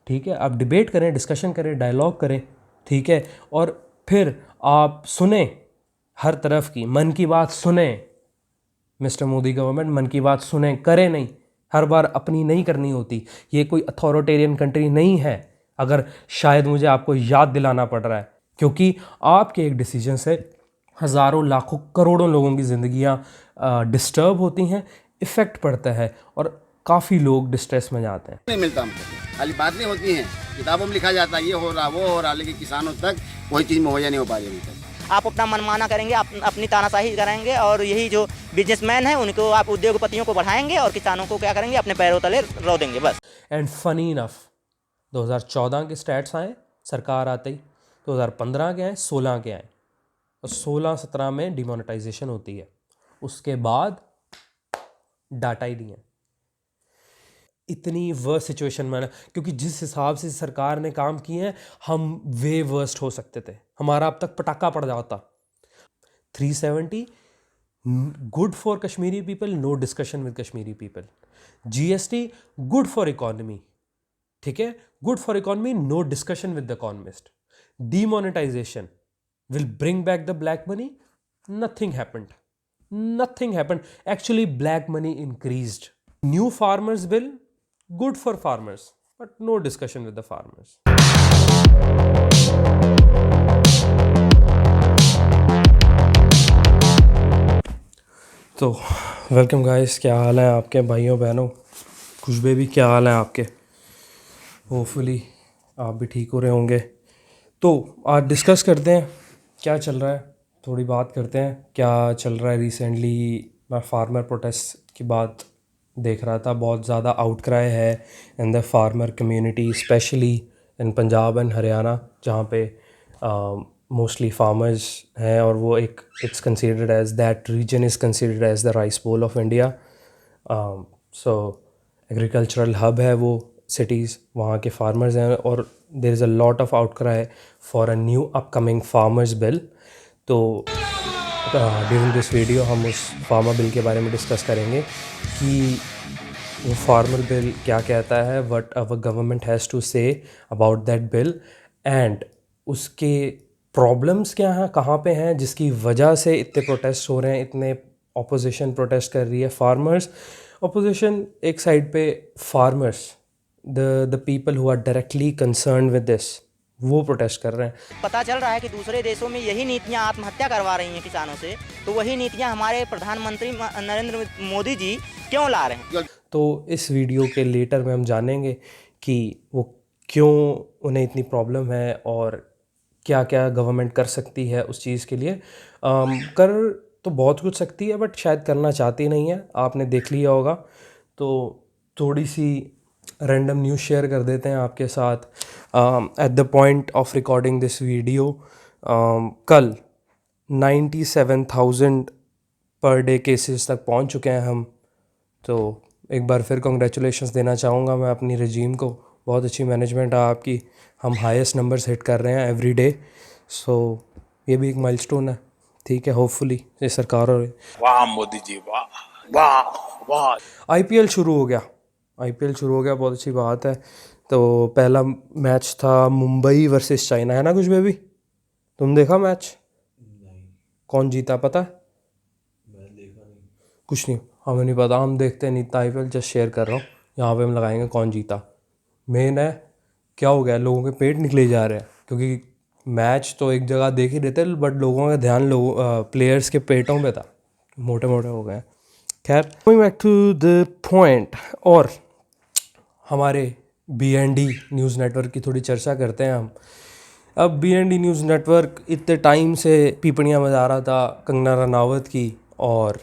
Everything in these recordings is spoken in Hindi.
ठीक है, आप डिबेट करें, डिस्कशन करें, डायलॉग करें, ठीक है, और फिर आप सुने हर तरफ की, मन की बात सुने। मिस्टर मोदी गवर्नमेंट मन की बात सुने, करे नहीं, हर बार अपनी नहीं करनी होती। ये कोई अथॉरिटेरियन कंट्री नहीं है, अगर शायद मुझे आपको याद दिलाना पड़ रहा है, क्योंकि आपके एक डिसीजन से हज़ारों लाखों करोड़ों लोगों की ज़िंदगियाँ डिस्टर्ब होती हैं, इफ़ेक्ट पड़ता है और काफ़ी लोग डिस्ट्रेस में जाते हैं। नहीं मिलता हमको, खाली बातें होती हैं, किताबों में लिखा जाता है ये हो रहा वो हो रहा, लेकिन किसानों तक कोई चीज़ मुहैया नहीं हो पा रही अभी तक। आप अपना मनमाना करेंगे, अपनी तानाशाही कराएंगे और यही जो बिजनेसमैन है उनको आप उद्योगपतियों को बढ़ाएंगे और किसानों को क्या करेंगे, अपने पैरों तले रो देंगे बस। एंड फनी इनफ 2014 के स्टैट्स आए सरकार आते ही, 2015 के आए, 16 के आए, और 16-17 में डिमोनेटाइजेशन होती है, उसके बाद डाटा ही नहीं है। इतनी वर्स्ट सिचुएशन में, क्योंकि जिस हिसाब से सरकार ने काम किए हैं हम वे वर्स्ट हो सकते थे, हमारा अब तक पटाखा पड़ जाता। 370 good for Kashmiri people, no discussion with Kashmiri people. GST good for economy, ठीक है, good for economy, no discussion with the economist. Demonetisation will bring back the black money, nothing happened, nothing happened, actually black money increased. New farmers bill, good for farmers, but no discussion with the farmers. तो वेलकम गाइस, क्या हाल है आपके भाइयों बहनों, खुश बेबी क्या हाल है आपके, होपफुली आप भी ठीक हो रहे होंगे। तो आज डिस्कस करते हैं क्या चल रहा है, थोड़ी बात करते हैं क्या चल रहा है। रिसेंटली मैं फार्मर प्रोटेस्ट की बात देख रहा था, बहुत ज़्यादा आउटक्राई है in the farmer community, specially in Punjab and Haryana, जहाँ पे मोस्टली फार्मर्स हैं, और वो एक it's considered as that region is considered as the rice bowl of India. So agricultural hub है वो सिटीज़, वहाँ के फार्मर्स हैं, और there is a lot of outcry for a new upcoming farmers bill. तो ड्यूरिंग दिस वीडियो हम उस फार्मर बिल के बारे में डिस्कस करेंगे कि वो फार्मर बिल क्या कहता है, what our government has to say about that bill, and उसके प्रॉब्लम्स क्या हैं, कहाँ पे हैं, जिसकी वजह से इतने प्रोटेस्ट हो रहे हैं, इतने ऑपोजिशन प्रोटेस्ट कर रही है। फार्मर्स ऑपोजिशन एक साइड पे, farmers the people who are directly concern with this, वो प्रोटेस्ट कर रहे हैं। पता चल रहा है कि दूसरे देशों में यही नीतियां आत्महत्या करवा रही हैं किसानों से, तो वही नीतियां हमारे प्रधानमंत्री नरेंद्र मोदी जी क्यों ला रहे हैं। तो इस वीडियो के लेटर में हम जानेंगे कि वो क्यों, उन्हें इतनी प्रॉब्लम है और क्या क्या गवर्नमेंट कर सकती है उस चीज़ के लिए। कर तो बहुत कुछ सकती है, बट शायद करना चाहती नहीं है, आपने देख लिया होगा। तो थोड़ी सी रैंडम न्यूज़ शेयर कर देते हैं आपके साथ। At the point of recording this video, कल 97,000 पर डे केसेस तक पहुंच चुके हैं हम। तो एक बार फिर कॉन्ग्रेचुलेशंस देना चाहूँगा मैं अपनी रजीम को, बहुत अच्छी मैनेजमेंट है आपकी, हम हाईएस्ट नंबर्स हिट कर रहे हैं एवरी डे। सो ये भी एक माइलस्टोन है, ठीक है, होपफुली ये सरकार। और वाह मोदी जी, वाह वाह वाह। IPL शुरू हो गया, IPL शुरू हो गया, बहुत अच्छी बात है। तो पहला मैच था मुंबई वर्सेस चाइना, है ना कुछ बेबी, तुम देखा मैच? नहीं। कौन जीता पता है? मैं देखा नहीं। कुछ नहीं, हमें नहीं पता, हम देखते नहीं था IPL, जस्ट शेयर कर रहा हूँ, यहाँ पे हम लगाएंगे कौन जीता। मेन है क्या हो गया, लोगों के पेट निकले जा रहे हैं, क्योंकि मैच तो एक जगह देख ही रहते, बट लोगों का ध्यान प्लेयर्स के पेटों पे था, मोटे मोटे हो गए। खैर, going back to the point, और हमारे BND न्यूज़ नेटवर्क की थोड़ी चर्चा करते हैं हम। अब BND न्यूज़ नेटवर्क इतने टाइम से पीपणियाँ बजा रहा था कंगना रनावत की और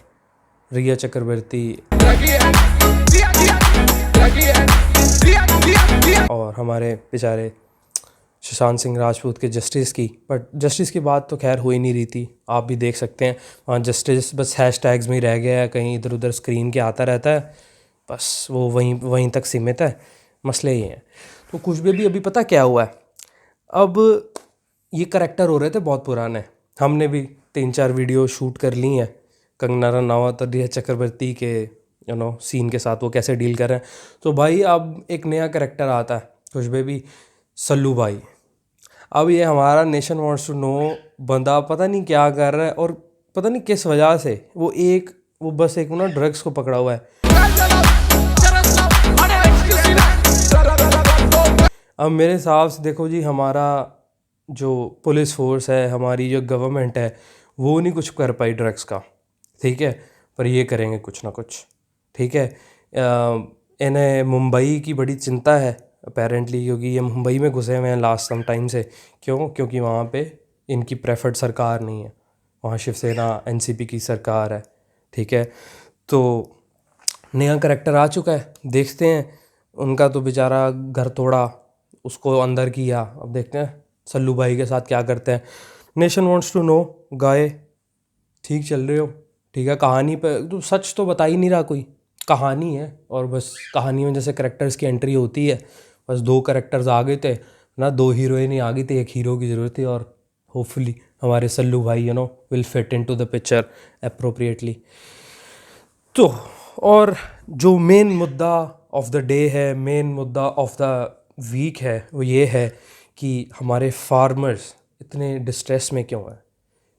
रिया चक्रवर्ती और हमारे बेचारे सुशांत सिंह राजपूत के जस्टिस की, बट जस्टिस की बात तो खैर हो ही नहीं रही थी, आप भी देख सकते हैं वहाँ जस्टिस बस हैशटैग्स में ही रह गया है, कहीं इधर उधर स्क्रीन के आता रहता है, बस वो वहीं तक सीमित है। मसले ये हैं। तो कुछ भी अभी पता क्या हुआ है, अब ये करैक्टर हो रहे थे बहुत पुराने, हमने भी 3-4 वीडियो शूट कर ली हैं कंगना रनावत और रिया चक्रवर्ती के सीन के साथ, वो कैसे डील कर रहे हैं। तो भाई अब एक नया करैक्टर आता है, खुश बेबी, सल्लू भाई। अब ये हमारा नेशन वांट्स टू नो बंदा पता नहीं क्या कर रहा है और पता नहीं किस वजह से वो बस एक ना ड्रग्स को पकड़ा हुआ है। अब मेरे हिसाब से देखो जी, हमारा जो पुलिस फोर्स है, हमारी जो गवर्नमेंट है, वो नहीं कुछ कर पाई ड्रग्स का, ठीक है, पर ये करेंगे कुछ ना कुछ, ठीक है। इन्हें मुंबई की बड़ी चिंता है अपेरेंटली, क्योंकि ये मुंबई में घुसे हुए हैं लास्ट सम टाइम से। क्यों? क्योंकि वहाँ पे इनकी प्रेफर्ड सरकार नहीं है, वहाँ शिवसेना एनसीपी की सरकार है, ठीक है। तो नया करैक्टर आ चुका है, देखते हैं। उनका तो बेचारा घर तोड़ा, उसको अंदर किया, अब देखते हैं सल्लू भाई के साथ क्या करते हैं। नेशन वांट्स टू नो गाय, ठीक चल रहे हो, ठीक है। कहानी पे तो सच तो बता ही नहीं रहा, कोई कहानी है और बस कहानी में जैसे करेक्टर्स की एंट्री होती है, बस 2 करेक्टर्स आ गए थे ना, 2 हीरोइन ही आ गई थी, 1 हीरो की ज़रूरत थी, और होपफुली हमारे सल्लू भाई will fit in to the picture appropriately. तो और जो मेन मुद्दा ऑफ द डे है, मेन मुद्दा ऑफ द वीक है, वो ये है कि हमारे फार्मर्स इतने डिस्ट्रेस में क्यों हैं,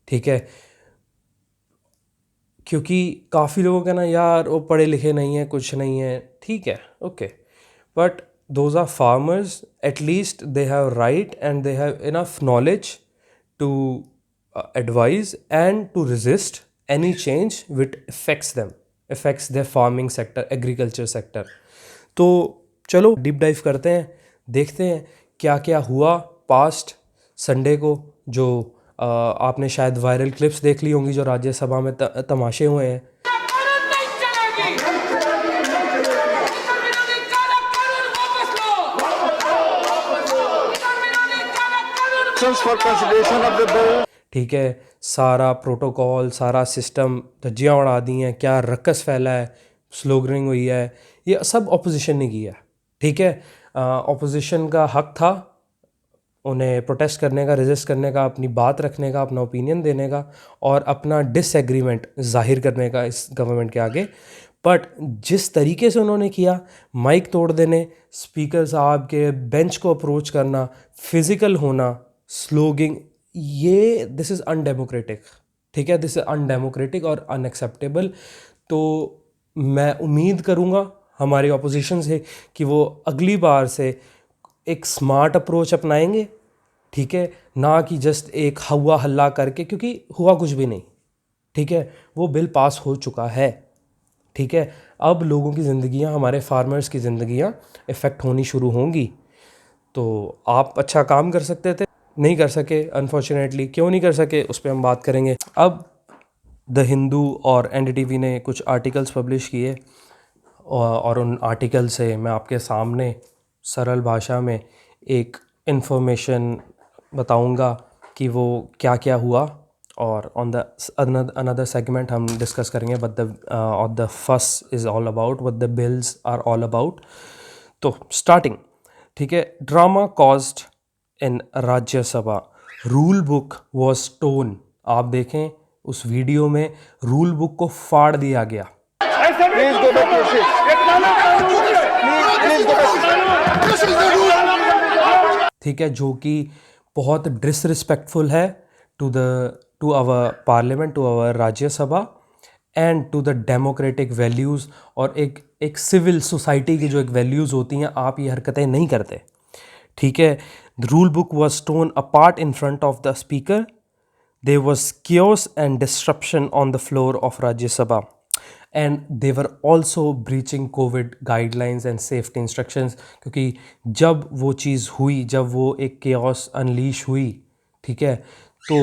ठीक है। क्योंकि काफ़ी लोगों का ना, यार वो पढ़े लिखे नहीं है, कुछ नहीं है, ठीक है, okay, but those are farmers, at least they have right and they have enough knowledge to advise and to resist any change which affects their farming sector, agriculture sector. तो चलो डीप डाइव करते हैं, देखते हैं क्या क्या हुआ पास्ट संडे को। जो आपने शायद वायरल क्लिप्स देख ली होंगी, जो राज्यसभा में तमाशे हुए हैं। ठीक है, सारा प्रोटोकॉल, सारा सिस्टम धज्जियाँ उड़ा दी हैं, क्या रक्स फैला है, स्लोगनिंग हुई है, ये सब ऑपोजिशन ने किया, ठीक है। ऑपोजिशन का हक था उन्हें प्रोटेस्ट करने का, रेजिस्ट करने का, अपनी बात रखने का, अपना ओपिनियन देने का और अपना डिसएग्रीमेंट जाहिर करने का इस गवर्नमेंट के आगे। बट जिस तरीके से उन्होंने किया, माइक तोड़ देने, स्पीकर साहब के बेंच को अप्रोच करना, फिज़िकल होना, स्लोगिंग, ये दिस इज़ अनडेमोक्रेटिक, ठीक है, दिस इज़ अनडेमोक्रेटिक और अनएक्सेप्टेबल। तो मैं उम्मीद करूँगा हमारी ऑपोजिशन से कि वो अगली बार से एक स्मार्ट अप्रोच अपनाएंगे, ठीक है, ना कि जस्ट एक हवा हल्ला करके, क्योंकि हुआ कुछ भी नहीं, ठीक है। वो बिल पास हो चुका है, ठीक है। अब लोगों की ज़िंदगियां, हमारे फार्मर्स की ज़िंदगियां इफ़ेक्ट होनी शुरू होंगी। तो आप अच्छा काम कर सकते थे, नहीं कर सके अनफॉर्चुनेटली। क्यों नहीं कर सके, उस पर हम बात करेंगे। अब द हिंदू और एनडीटीवी ने कुछ आर्टिकल्स पब्लिश किए और उन आर्टिकल से मैं आपके सामने सरल भाषा में एक इन्फॉर्मेशन बताऊंगा कि वो क्या क्या हुआ, और ऑन द अनदर सेगमेंट हम डिस्कस करेंगे what the fuss is all about, what the bills are all about. तो स्टार्टिंग, ठीक है, drama caused in Rajya Sabha, rule book was torn. आप देखें उस वीडियो में रूल बुक को फाड़ दिया गया। ठीक है, जो कि बहुत डिसरिस्पेक्टफुल है to our parliament, to our Rajya Sabha and to the democratic values, और एक सिविल सोसाइटी की जो एक वैल्यूज़ होती हैं, आप ये हरकतें नहीं करते, ठीक है। The rule book was torn apart in front of the speaker. There was chaos and disruption on the floor of Rajya Sabha, and they were also breaching COVID guidelines and safety instructions. क्योंकि जब वो चीज़ हुई, जब वो एक chaos unleash हुई, ठीक है, तो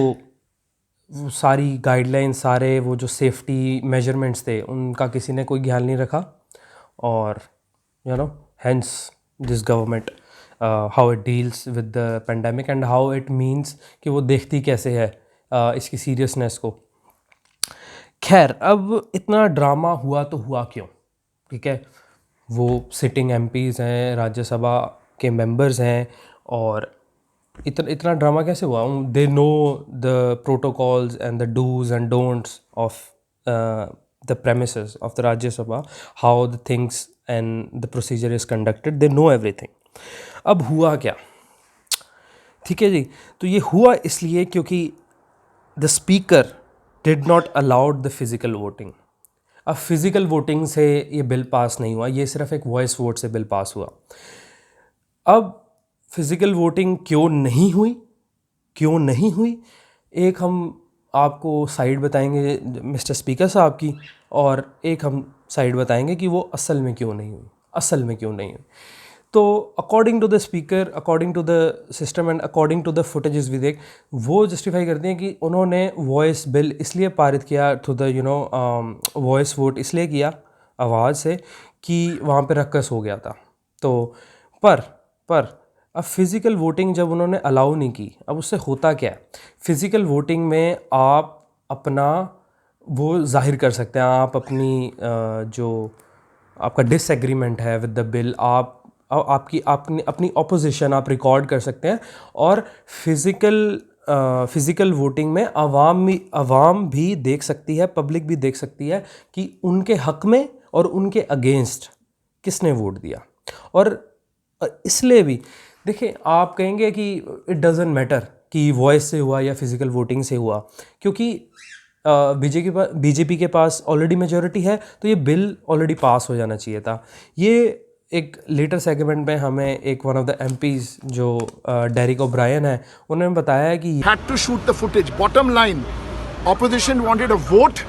वो सारी गाइडलाइंस, सारे वो जो सेफ्टी मेजरमेंट्स थे, उनका किसी ने कोई ख्याल नहीं रखा, और hence this government how it deals with the pandemic and how it means कि वो देखती कैसे है इसकी सीरियसनेस को। खैर, अब इतना ड्रामा हुआ तो हुआ क्यों, ठीक है। वो सिटिंग एमपीज़ हैं, राज्यसभा के मेंबर्स हैं, और इतना ड्रामा कैसे हुआ? They know the protocols and the dos and don'ts of the premises of the Rajya Sabha, how the things and the procedure is conducted, they know everything. अब हुआ क्या, ठीक है जी। तो ये हुआ इसलिए क्योंकि the speaker did not allowed the physical voting. अब फिज़िकल वोटिंग से ये बिल पास नहीं हुआ, ये सिर्फ एक वॉइस वोट से बिल पास हुआ। अब फिज़िकल वोटिंग क्यों नहीं हुई, क्यों नहीं हुई, एक हम आपको साइड बताएंगे मिस्टर स्पीकर साहब की, और एक हम साइड बताएंगे कि वो असल में क्यों नहीं हुई, असल में क्यों नहीं हुई। तो according to the speaker, according to the system and according to the footages भी देख, वो जस्टिफाई करते हैं कि उन्होंने वॉइस बिल इसलिए पारित किया थ्रू द वॉइस वोट इसलिए किया आवाज़ से कि वहाँ पे रक्कस हो गया था। तो पर अब फिज़िकल वोटिंग जब उन्होंने अलाउ नहीं की, अब उससे होता क्या है, फ़िज़िकल वोटिंग में आप अपना वो जाहिर कर सकते हैं, आप अपनी जो आपका डिसएग्रीमेंट है विद द बिल, आप आपकी अपनी ऑपोजिशन आप रिकॉर्ड कर सकते हैं। और फिज़िकल वोटिंग में आवाम भी देख सकती है, पब्लिक भी देख सकती है कि उनके हक में और उनके अगेंस्ट किसने वोट दिया। और इसलिए भी देखिए, आप कहेंगे कि इट डज़न्ट मैटर कि वॉइस से हुआ या फिज़िकल वोटिंग से हुआ, क्योंकि बीजेपी के पास ऑलरेडी मेजॉरिटी है, तो ये बिल ऑलरेडी पास हो जाना चाहिए था। ये एक लेटर सेगमेंट में हमें एक वन ऑफ द एमपीज़ जो डेरिक ओब्रायन है, उन्होंने बताया है कि had to shoot the footage. Bottom line, opposition wanted a vote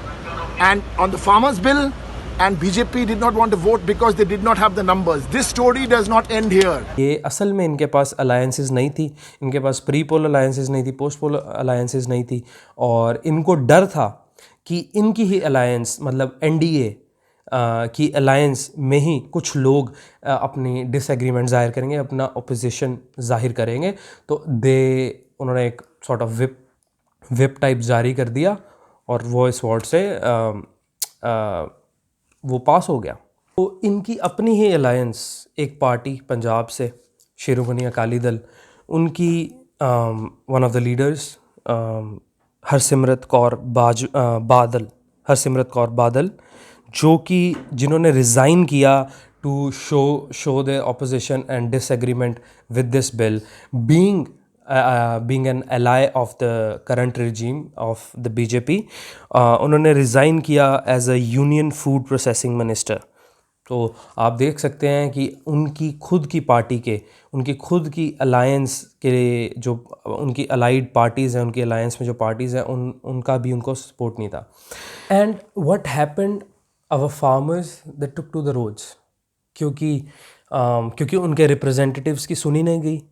and on the farmers bill, and BJP did not want to vote because they did not have the numbers. This story does not end here. ये असल में इनके पास अलायंसेस नहीं थी, इनके पास प्री पोल अलायंसेस नहीं थी, पोस्ट पोल अलायंसेस नहीं थी, और इनको डर था कि इनकी ही अलायंस मतलब एनडीए की अलायंस में ही कुछ लोग अपनी डिसएग्रीमेंट जाहिर करेंगे, अपना अपोजिशन जाहिर करेंगे। तो उन्होंने एक सॉर्ट ऑफ विप टाइप जारी कर दिया और वॉइस वोट से वो पास हो गया। तो इनकी अपनी ही अलायंस एक पार्टी पंजाब से, शेरोमनी अकाली दल, उनकी one of the leaders Harsimrat Kaur Badal, जो कि जिन्होंने रिज़ाइन किया to show the opposition and disagreement with this bill, being an ally of the current regime of the BJP, उन्होंने रिज़ाइन किया as a union food processing minister. तो आप देख सकते हैं कि उनकी खुद की पार्टी के, उनकी खुद की अलायंस के जो उनकी अलाइड पार्टीज़ हैं, उनकी अलायंस में जो पार्टीज़ हैं, उनका भी उनको सपोर्ट नहीं था। And what happened, our farmers that took to the roads, क्योंकि उनके रिप्रेजेंटेटिव्स की सुनी नहीं गई,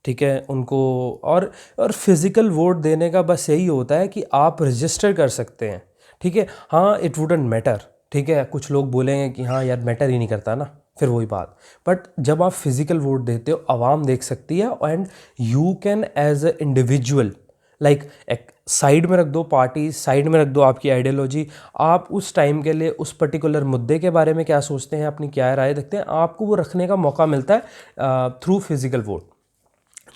ठीक है उनको। और फिज़िकल वोट देने का बस यही होता है कि आप रजिस्टर कर सकते हैं, ठीक है। हाँ, इट वुडंट मैटर, ठीक है। कुछ लोग बोलेंगे कि हाँ यार मैटर ही नहीं करता ना, फिर वही बात। बट जब आप फिज़िकल वोट देते हो, आवाम देख सकती है, and you can as a individual, like एक साइड में रख दो पार्टी, साइड में रख दो आपकी आइडियोलॉजी, आप उस टाइम के लिए उस पर्टिकुलर मुद्दे के बारे में क्या सोचते हैं, अपनी क्या राय रखते हैं, आपको वो रखने का मौका मिलता है थ्रू फिज़िकल वोट,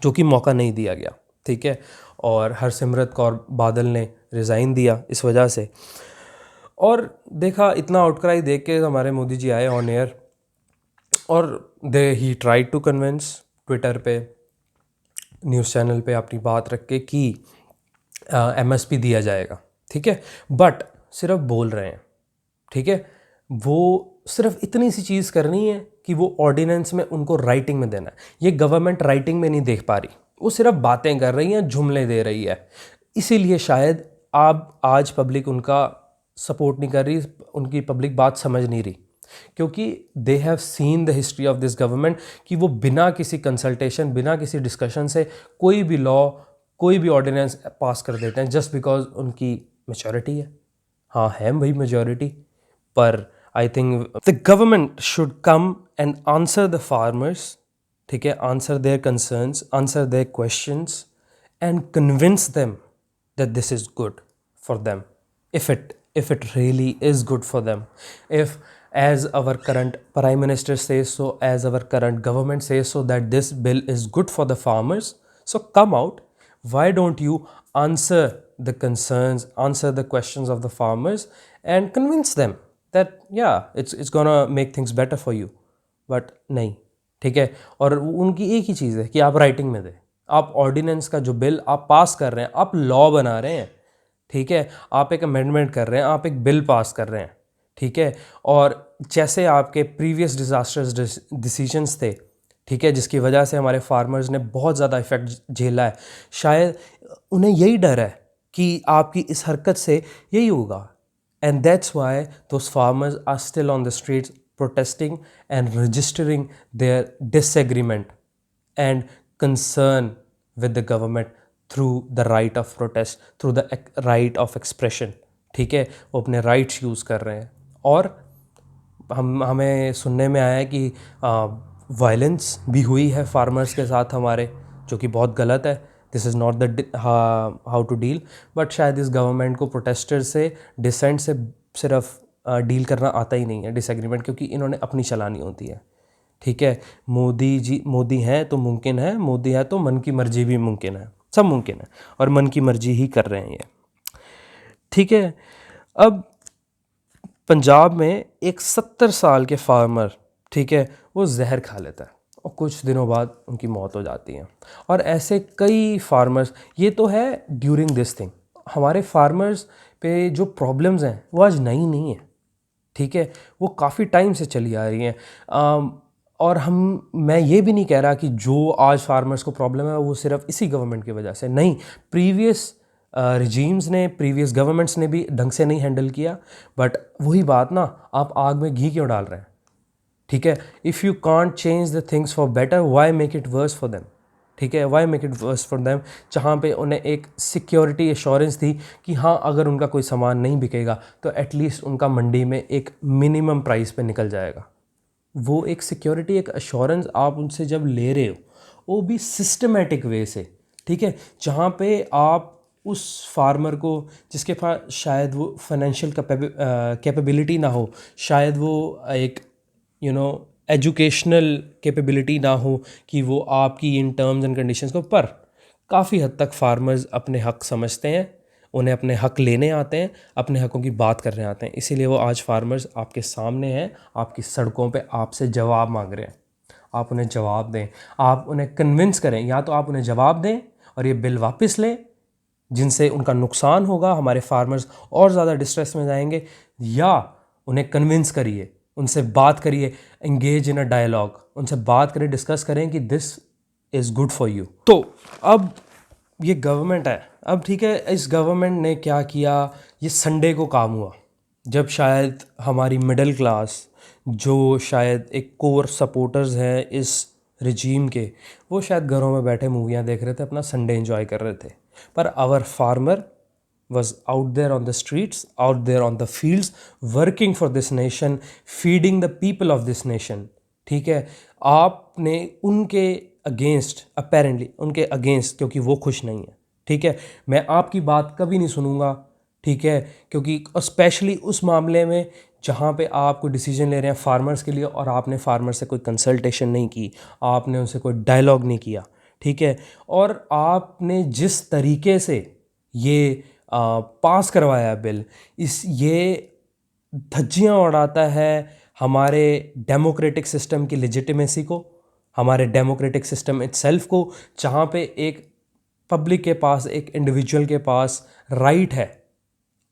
जो कि मौका नहीं दिया गया, ठीक है। और हरसिमरत कौर बादल ने रिज़ाइन दिया इस वजह से। और देखा, इतना आउटक्राई देख के हमारे मोदी जी आए ऑन एयर, और ही ट्राइड टू कन्विंस ट्विटर पे, न्यूज़ चैनल पे अपनी बात रख के कि एमएसपी दिया जाएगा, ठीक है। बट सिर्फ बोल रहे हैं, ठीक है। वो सिर्फ इतनी सी चीज़ करनी है कि वो ऑर्डिनेंस में उनको राइटिंग में देना है। ये गवर्नमेंट राइटिंग में नहीं देख पा रही, वो सिर्फ बातें कर रही हैं, जुमले दे रही है। इसीलिए शायद आज पब्लिक उनका सपोर्ट नहीं कर रही, उनकी पब्लिक बात समझ नहीं रही, क्योंकि they have seen the history of this government कि वो बिना किसी कंसल्टेशन, बिना किसी डिस्कशन से कोई भी लॉ, कोई भी ऑर्डिनेंस पास कर देते हैं जस्ट बिकॉज उनकी मेजॉरिटी है। हाँ है भाई मेजॉरिटी, पर I think the government should come and answer the farmers, ठीक है, answer their concerns, answer their questions, and convince them that this is good for them, if it really is good for them, if as our current prime minister says so, as our current government says so, that this bill is good for the farmers, so come out. Why don't you answer the concerns, answer the questions of the farmers, and convince them that yeah, it's gonna make things better for you. But nahi, ठीक है। और उनकी एक ही चीज़ है कि आप राइटिंग में दें, आप ऑर्डिनेंस का जो बिल आप पास कर रहे हैं, आप लॉ बना रहे हैं, ठीक है, आप एक अमेंडमेंट कर रहे हैं, आप एक बिल पास कर रहे हैं, ठीक है। और जैसे आपके प्रीवियस डिज़ास्टर्स डिसीजंस थे, ठीक है, जिसकी वजह से हमारे फार्मर्स ने बहुत ज़्यादा इफ़ेक्ट झेला है, शायद उन्हें यही डर है कि आपकी इस हरकत से यही होगा। And that's why those farmers are still on the streets protesting and registering their disagreement and concern with the government through the right of protest, through the right of expression, ठीक है, वो अपने राइट्स यूज़ कर रहे हैं। और हमें सुनने में आया है कि वायलेंस भी हुई है फार्मर्स के साथ हमारे, जो कि बहुत गलत है। This is not the how to deal, but शायद इस गवर्नमेंट को प्रोटेस्टर से, डिसेंट से सिर्फ डील करना आता ही नहीं है, डिसएग्रीमेंट, क्योंकि इन्होंने अपनी चलानी होती है, ठीक है। मोदी हैं तो मुमकिन है, मोदी है तो मन की मर्जी भी मुमकिन है, सब मुमकिन है, और मन की मर्जी ही कर रहे हैं ये, ठीक है। अब पंजाब में एक 70 साल के फार्मर, ठीक है, वो जहर खा लेता है और कुछ दिनों बाद उनकी मौत हो जाती है। और ऐसे कई फार्मर्स, ये तो है ड्यूरिंग दिस थिंग, हमारे फार्मर्स पे जो प्रॉब्लम्स हैं वो आज नई नहीं है, ठीक है, वो काफ़ी टाइम से चली आ रही हैं। और मैं ये भी नहीं कह रहा कि जो आज फार्मर्स को प्रॉब्लम है वो सिर्फ इसी गवर्नमेंट की वजह से, नहीं, प्रीवियस रिजीम्स ने, प्रीवियस गवर्नमेंट्स ने भी ढंग से नहीं हैंडल किया। बट वही बात ना, आप आग में घी क्यों डाल रहे हैं, ठीक है। If you can't change the things for better, why make it worse for them, ठीक है, why make it worse for them. जहाँ पे उन्हें एक सिक्योरिटी एश्योरेंस थी कि हाँ, अगर उनका कोई सामान नहीं बिकेगा तो एटलीस्ट उनका मंडी में एक मिनिमम प्राइस पे निकल जाएगा। वो एक सिक्योरिटी, एक एश्योरेंस आप उनसे जब ले रहे हो, वो भी सिस्टमेटिक वे से, ठीक है, जहाँ पे आप उस फार्मर को, जिसके पास शायद वो फाइनेंशियल कैपेबिलिटी ना हो, शायद वो एक एजुकेशनल कैपेबिलिटी ना हो कि वो आपकी इन टर्म्स एंड कंडीशंस को, पर काफ़ी हद तक फार्मर्स अपने हक समझते हैं, उन्हें अपने हक लेने आते हैं, अपने हकों की बात करने आते हैं। इसीलिए वो आज फार्मर्स आपके सामने हैं, आपकी सड़कों पे आपसे जवाब मांग रहे हैं। आप उन्हें जवाब दें, आप उन्हें कन्विंस करें, या तो आप उन्हें जवाब दें और ये बिल वापस लें, जिनसे उनका नुकसान होगा, हमारे फार्मर्स और ज़्यादा डिस्ट्रेस में जाएंगे, या उन्हें कन्विंस करिए, उनसे बात करिए, एंगेज इन अ डायलॉग, उनसे बात करें, डिस्कस करें कि this is good for you. तो अब ये गवर्नमेंट है, अब ठीक है, इस गवर्नमेंट ने क्या किया, ये संडे को काम हुआ, जब शायद हमारी मिडिल क्लास, जो शायद एक कोर सपोर्टर्स हैं इस रिजीम के, वो शायद घरों में बैठे मूवियाँ देख रहे थे, अपना संडे एंजॉय कर रहे थे। Per hour farmer was out there on the streets, out there on the fields, working for this nation, feeding the people of this nation, ठीक है। आपने उनके अगेंस्ट, अपेरेंटली उनके अगेंस्ट, क्योंकि वो खुश नहीं है, ठीक है, मैं आपकी बात कभी नहीं सुनूंगा, ठीक है, क्योंकि स्पेशली उस मामले में जहाँ पे आप कोई डिसीजन ले रहे हैं फार्मर्स के लिए और आपने फार्मर से कोई कंसल्टेशन नहीं की, आपने उनसे कोई डायलॉग नहीं किया, ठीक है, और आपने जिस तरीके से ये पास करवाया बिल, ये धज्जियाँ उड़ाता है हमारे डेमोक्रेटिक सिस्टम की लेजिटिमेसी को, हमारे डेमोक्रेटिक सिस्टम इटसेल्फ को, जहाँ पे एक पब्लिक के पास, एक इंडिविजुअल के पास राइट है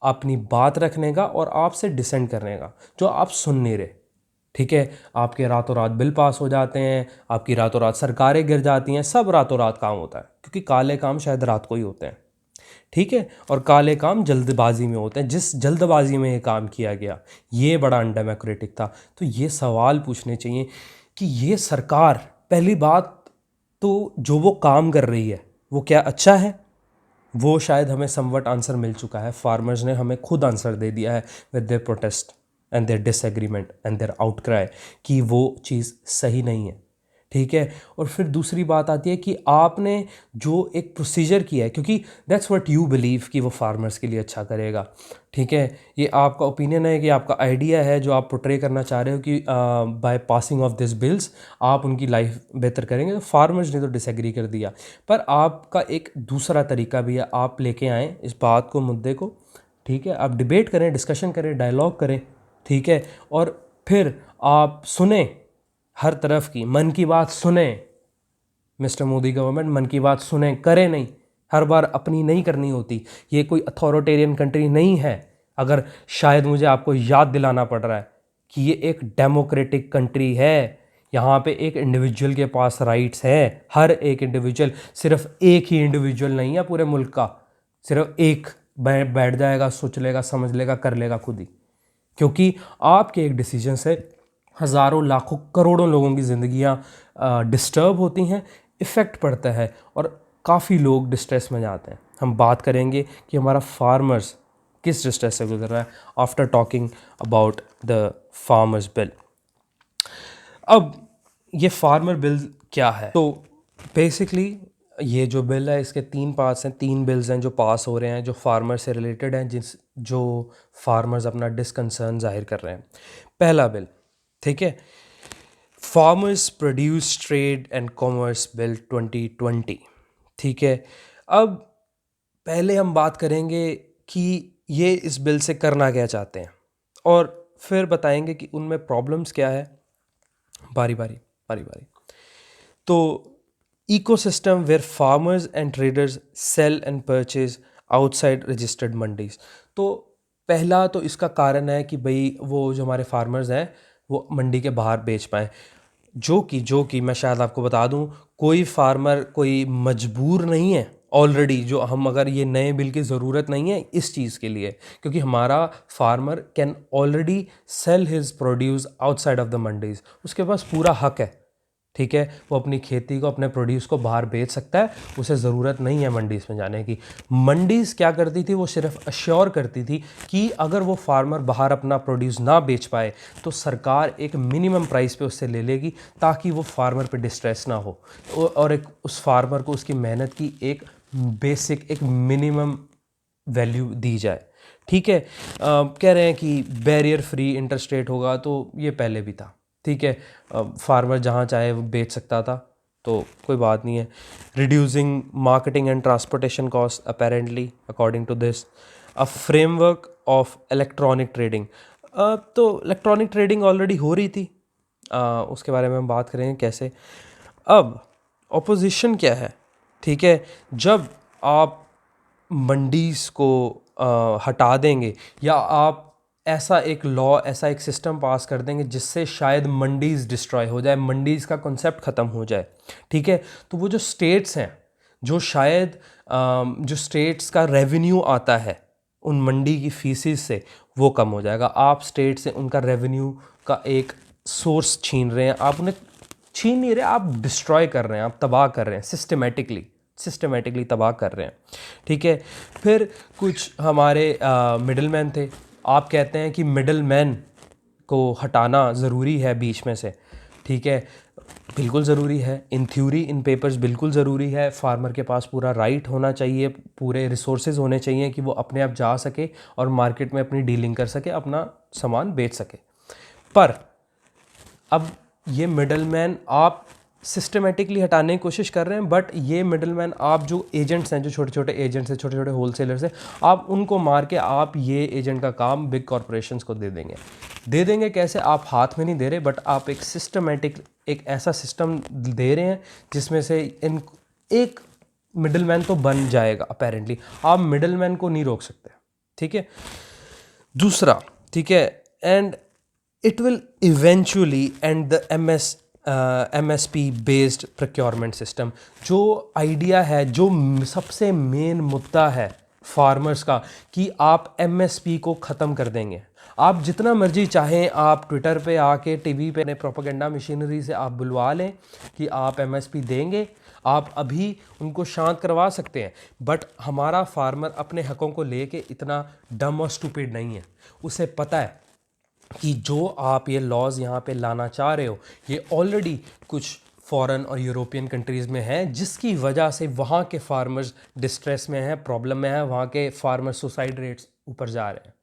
अपनी बात रखने का और आपसे डिसेंट करने का, जो आप सुन नहीं रहे, ठीक है। आपके रातों रात बिल पास हो जाते हैं, आपकी रातों रात सरकारें गिर जाती हैं, सब रातों रात काम होता है, क्योंकि काले काम शायद रात को ही होते हैं, ठीक है, और काले काम जल्दबाजी में होते हैं। जिस जल्दबाजी में ये काम किया गया, ये बड़ा अनडेमोक्रेटिक था। तो ये सवाल पूछने चाहिए कि ये सरकार, पहली बात तो जो वो काम कर रही है वो क्या अच्छा है, वो शायद हमें समवट आंसर मिल चुका है, फार्मर्स ने हमें खुद आंसर दे दिया है with their protest and their disagreement and their outcry कि वो चीज़ सही नहीं है, ठीक है। और फिर दूसरी बात आती है कि आपने जो एक प्रोसीजर किया है, क्योंकि दैट्स व्हाट यू बिलीव कि वो फार्मर्स के लिए अच्छा करेगा, ठीक है, ये आपका ओपिनियन है कि आपका आइडिया है जो आप पोर्ट्रे करना चाह रहे हो कि by passing of this bills आप उनकी लाइफ बेहतर करेंगे। तो फार्मर्स ने तो डिसएग्री कर दिया, पर आपका एक दूसरा तरीका भी है, आप लेके आएँ इस बात को, मुद्दे को, ठीक है, आप डिबेट करें, डिस्कशन करें, डायलॉग करें, ठीक है, और फिर आप सुने हर तरफ की। मन की बात सुने मिस्टर मोदी गवर्नमेंट, मन की बात सुने, करे नहीं, हर बार अपनी नहीं करनी होती। ये कोई अथॉरिटेरियन कंट्री नहीं है। अगर शायद मुझे आपको याद दिलाना पड़ रहा है कि ये एक डेमोक्रेटिक कंट्री है। यहाँ पे एक इंडिविजुअल के पास राइट्स हैं, हर एक इंडिविजुअल, सिर्फ एक ही इंडिविजुअल नहीं है पूरे मुल्क का, सिर्फ एक बैठ जाएगा, सोच लेगा, समझ लेगा, कर लेगा खुद ही। क्योंकि आपके एक डिसीजन से हज़ारों, लाखों, करोड़ों लोगों की ज़िंदगियाँ डिस्टर्ब होती हैं, इफ़ेक्ट पड़ता है और काफ़ी लोग डिस्ट्रेस में जाते हैं। हम बात करेंगे कि हमारा फार्मर्स किस डिस्ट्रेस से गुजर रहा है after talking about the farmers bill. अब ये फार्मर बिल क्या है? तो बेसिकली ये जो बिल है इसके 3 पार्ट्स हैं, 3 बिल्स हैं जो पास हो रहे हैं, जो फार्मर से रिलेटेड हैं, जो फार्मर्स अपना डिसकंसर्न जाहिर कर रहे हैं। पहला बिल, ठीक है, farmers produce trade and commerce bill 2020, ठीक है। अब पहले हम बात करेंगे कि ये इस बिल से करना क्या चाहते हैं और फिर बताएंगे कि उनमें प्रॉब्लम्स क्या है, बारी बारी। तो ecosystem where farmers and traders sell and purchase outside registered mandis. तो पहला तो इसका कारण है कि भाई वो जो हमारे फार्मर्स हैं वो मंडी के बाहर बेच पाएँ, जो कि मैं शायद आपको बता दूं, कोई फार्मर कोई मजबूर नहीं है ऑलरेडी, जो हम, अगर ये नए बिल की ज़रूरत नहीं है इस चीज़ के लिए, क्योंकि हमारा farmer can already sell his produce outside of the mandis, उसके पास पूरा हक है, ठीक है, वो अपनी खेती को, अपने प्रोड्यूस को बाहर बेच सकता है, उसे ज़रूरत नहीं है मंडीज़ में जाने की। मंडीज़ क्या करती थी, वो सिर्फ अश्योर करती थी कि अगर वो फार्मर बाहर अपना प्रोड्यूस ना बेच पाए तो सरकार एक मिनिमम प्राइस पे उससे ले लेगी ताकि वो फार्मर पे डिस्ट्रेस ना हो और एक उस फार्मर को उसकी मेहनत की एक बेसिक, एक मिनिमम वैल्यू दी जाए, ठीक है। कह रहे हैं कि बैरियर फ्री इंटरेस्ट रेट होगा, तो ये पहले भी था, ठीक है, फार्मर जहाँ चाहे वो बेच सकता था, तो कोई बात नहीं है। Reducing marketing and transportation cost apparently according to this, a framework of electronic trading. तो इलेक्ट्रॉनिक ट्रेडिंग ऑलरेडी हो रही थी, उसके बारे में हम बात करेंगे कैसे। अब ऑपोजिशन क्या है, ठीक है, जब आप मंडीज़ को हटा देंगे या आप ऐसा एक लॉ, ऐसा एक सिस्टम पास कर देंगे जिससे शायद मंडीज़ डिस्ट्रॉय हो जाए, मंडीज़ का कॉन्सेप्ट ख़त्म हो जाए, ठीक है, तो वो जो स्टेट्स हैं, जो शायद जो स्टेट्स का रेवेन्यू आता है उन मंडी की फीसिस से, वो कम हो जाएगा। आप स्टेट से उनका रेवेन्यू का एक सोर्स छीन रहे हैं, आप उन्हें छीन नहीं रहे, आप डिस्ट्रॉय कर रहे हैं, आप तबाह कर रहे हैं, सिस्टमेटिकली तबाह कर रहे हैं, ठीक है। फिर कुछ हमारे मिडल मैन थे, आप कहते हैं कि मिडल मैन को हटाना ज़रूरी है बीच में से, ठीक है, बिल्कुल ज़रूरी है, इन थ्योरी, इन पेपर्स बिल्कुल ज़रूरी है। फार्मर के पास पूरा राइट होना चाहिए, पूरे रिसोर्सेज होने चाहिए कि वो अपने आप जा सके और मार्केट में अपनी डीलिंग कर सके, अपना सामान बेच सके। पर अब ये मिडल मैन आप सिस्टमेटिकली हटाने की कोशिश कर रहे हैं, बट ये मिडल मैन, आप जो एजेंट्स हैं, जो छोटे छोटे एजेंट्स हैं, छोटे छोटे होलसेलर्स हैं, आप उनको मार के आप ये एजेंट का काम बिग कॉरपोरेशंस को दे देंगे। कैसे? आप हाथ में नहीं दे रहे, बट आप एक सिस्टमेटिक, एक ऐसा सिस्टम दे रहे हैं जिसमें से एक मिडल मैन तो बन जाएगा अपेरेंटली। आप मिडल मैन को नहीं रोक सकते, ठीक है। दूसरा, ठीक है, and it will eventually and the MSP based procurement system. जो आइडिया है, जो सबसे मेन मुद्दा है फार्मर्स का, कि आप MSP को ख़त्म कर देंगे। आप जितना मर्जी चाहें, आप ट्विटर पे आके, टीवी पे, प्रोपेगेंडा मशीनरी से आप बुलवा लें कि आप MSP देंगे, आप अभी उनको शांत करवा सकते हैं, बट हमारा फार्मर अपने हकों को लेके इतना डम और स्टूपिड नहीं है। उसे पता है कि जो आप ये लॉज यहाँ पे लाना चाह रहे हो, ये ऑलरेडी कुछ फॉरेन और यूरोपियन कंट्रीज़ में है, जिसकी वजह से वहाँ के फार्मर्स डिस्ट्रेस में हैं, प्रॉब्लम में है, वहाँ के फार्मर सुसाइड रेट्स ऊपर जा रहे हैं,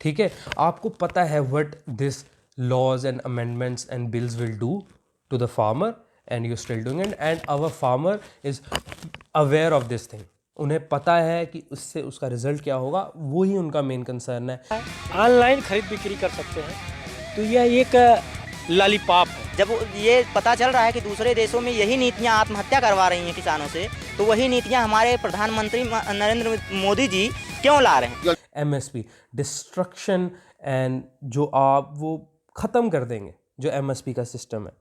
ठीक है। आपको पता है what this laws and amendments and bills will do to the farmer, and you still doing it, and our farmer is aware of this thing. उन्हें पता है कि उससे उसका रिजल्ट क्या होगा, वही उनका मेन कंसर्न है। ऑनलाइन खरीद बिक्री कर सकते हैं, तो यह एक लॉलीपॉप है। जब ये पता चल रहा है कि दूसरे देशों में यही नीतियां आत्महत्या करवा रही हैं किसानों से, तो वही नीतियां हमारे प्रधानमंत्री नरेंद्र मोदी जी क्यों ला रहे हैं? एमएसपी डिस्ट्रक्शन एंड जो आप वो ख़त्म कर देंगे जो एमएसपी का सिस्टम है,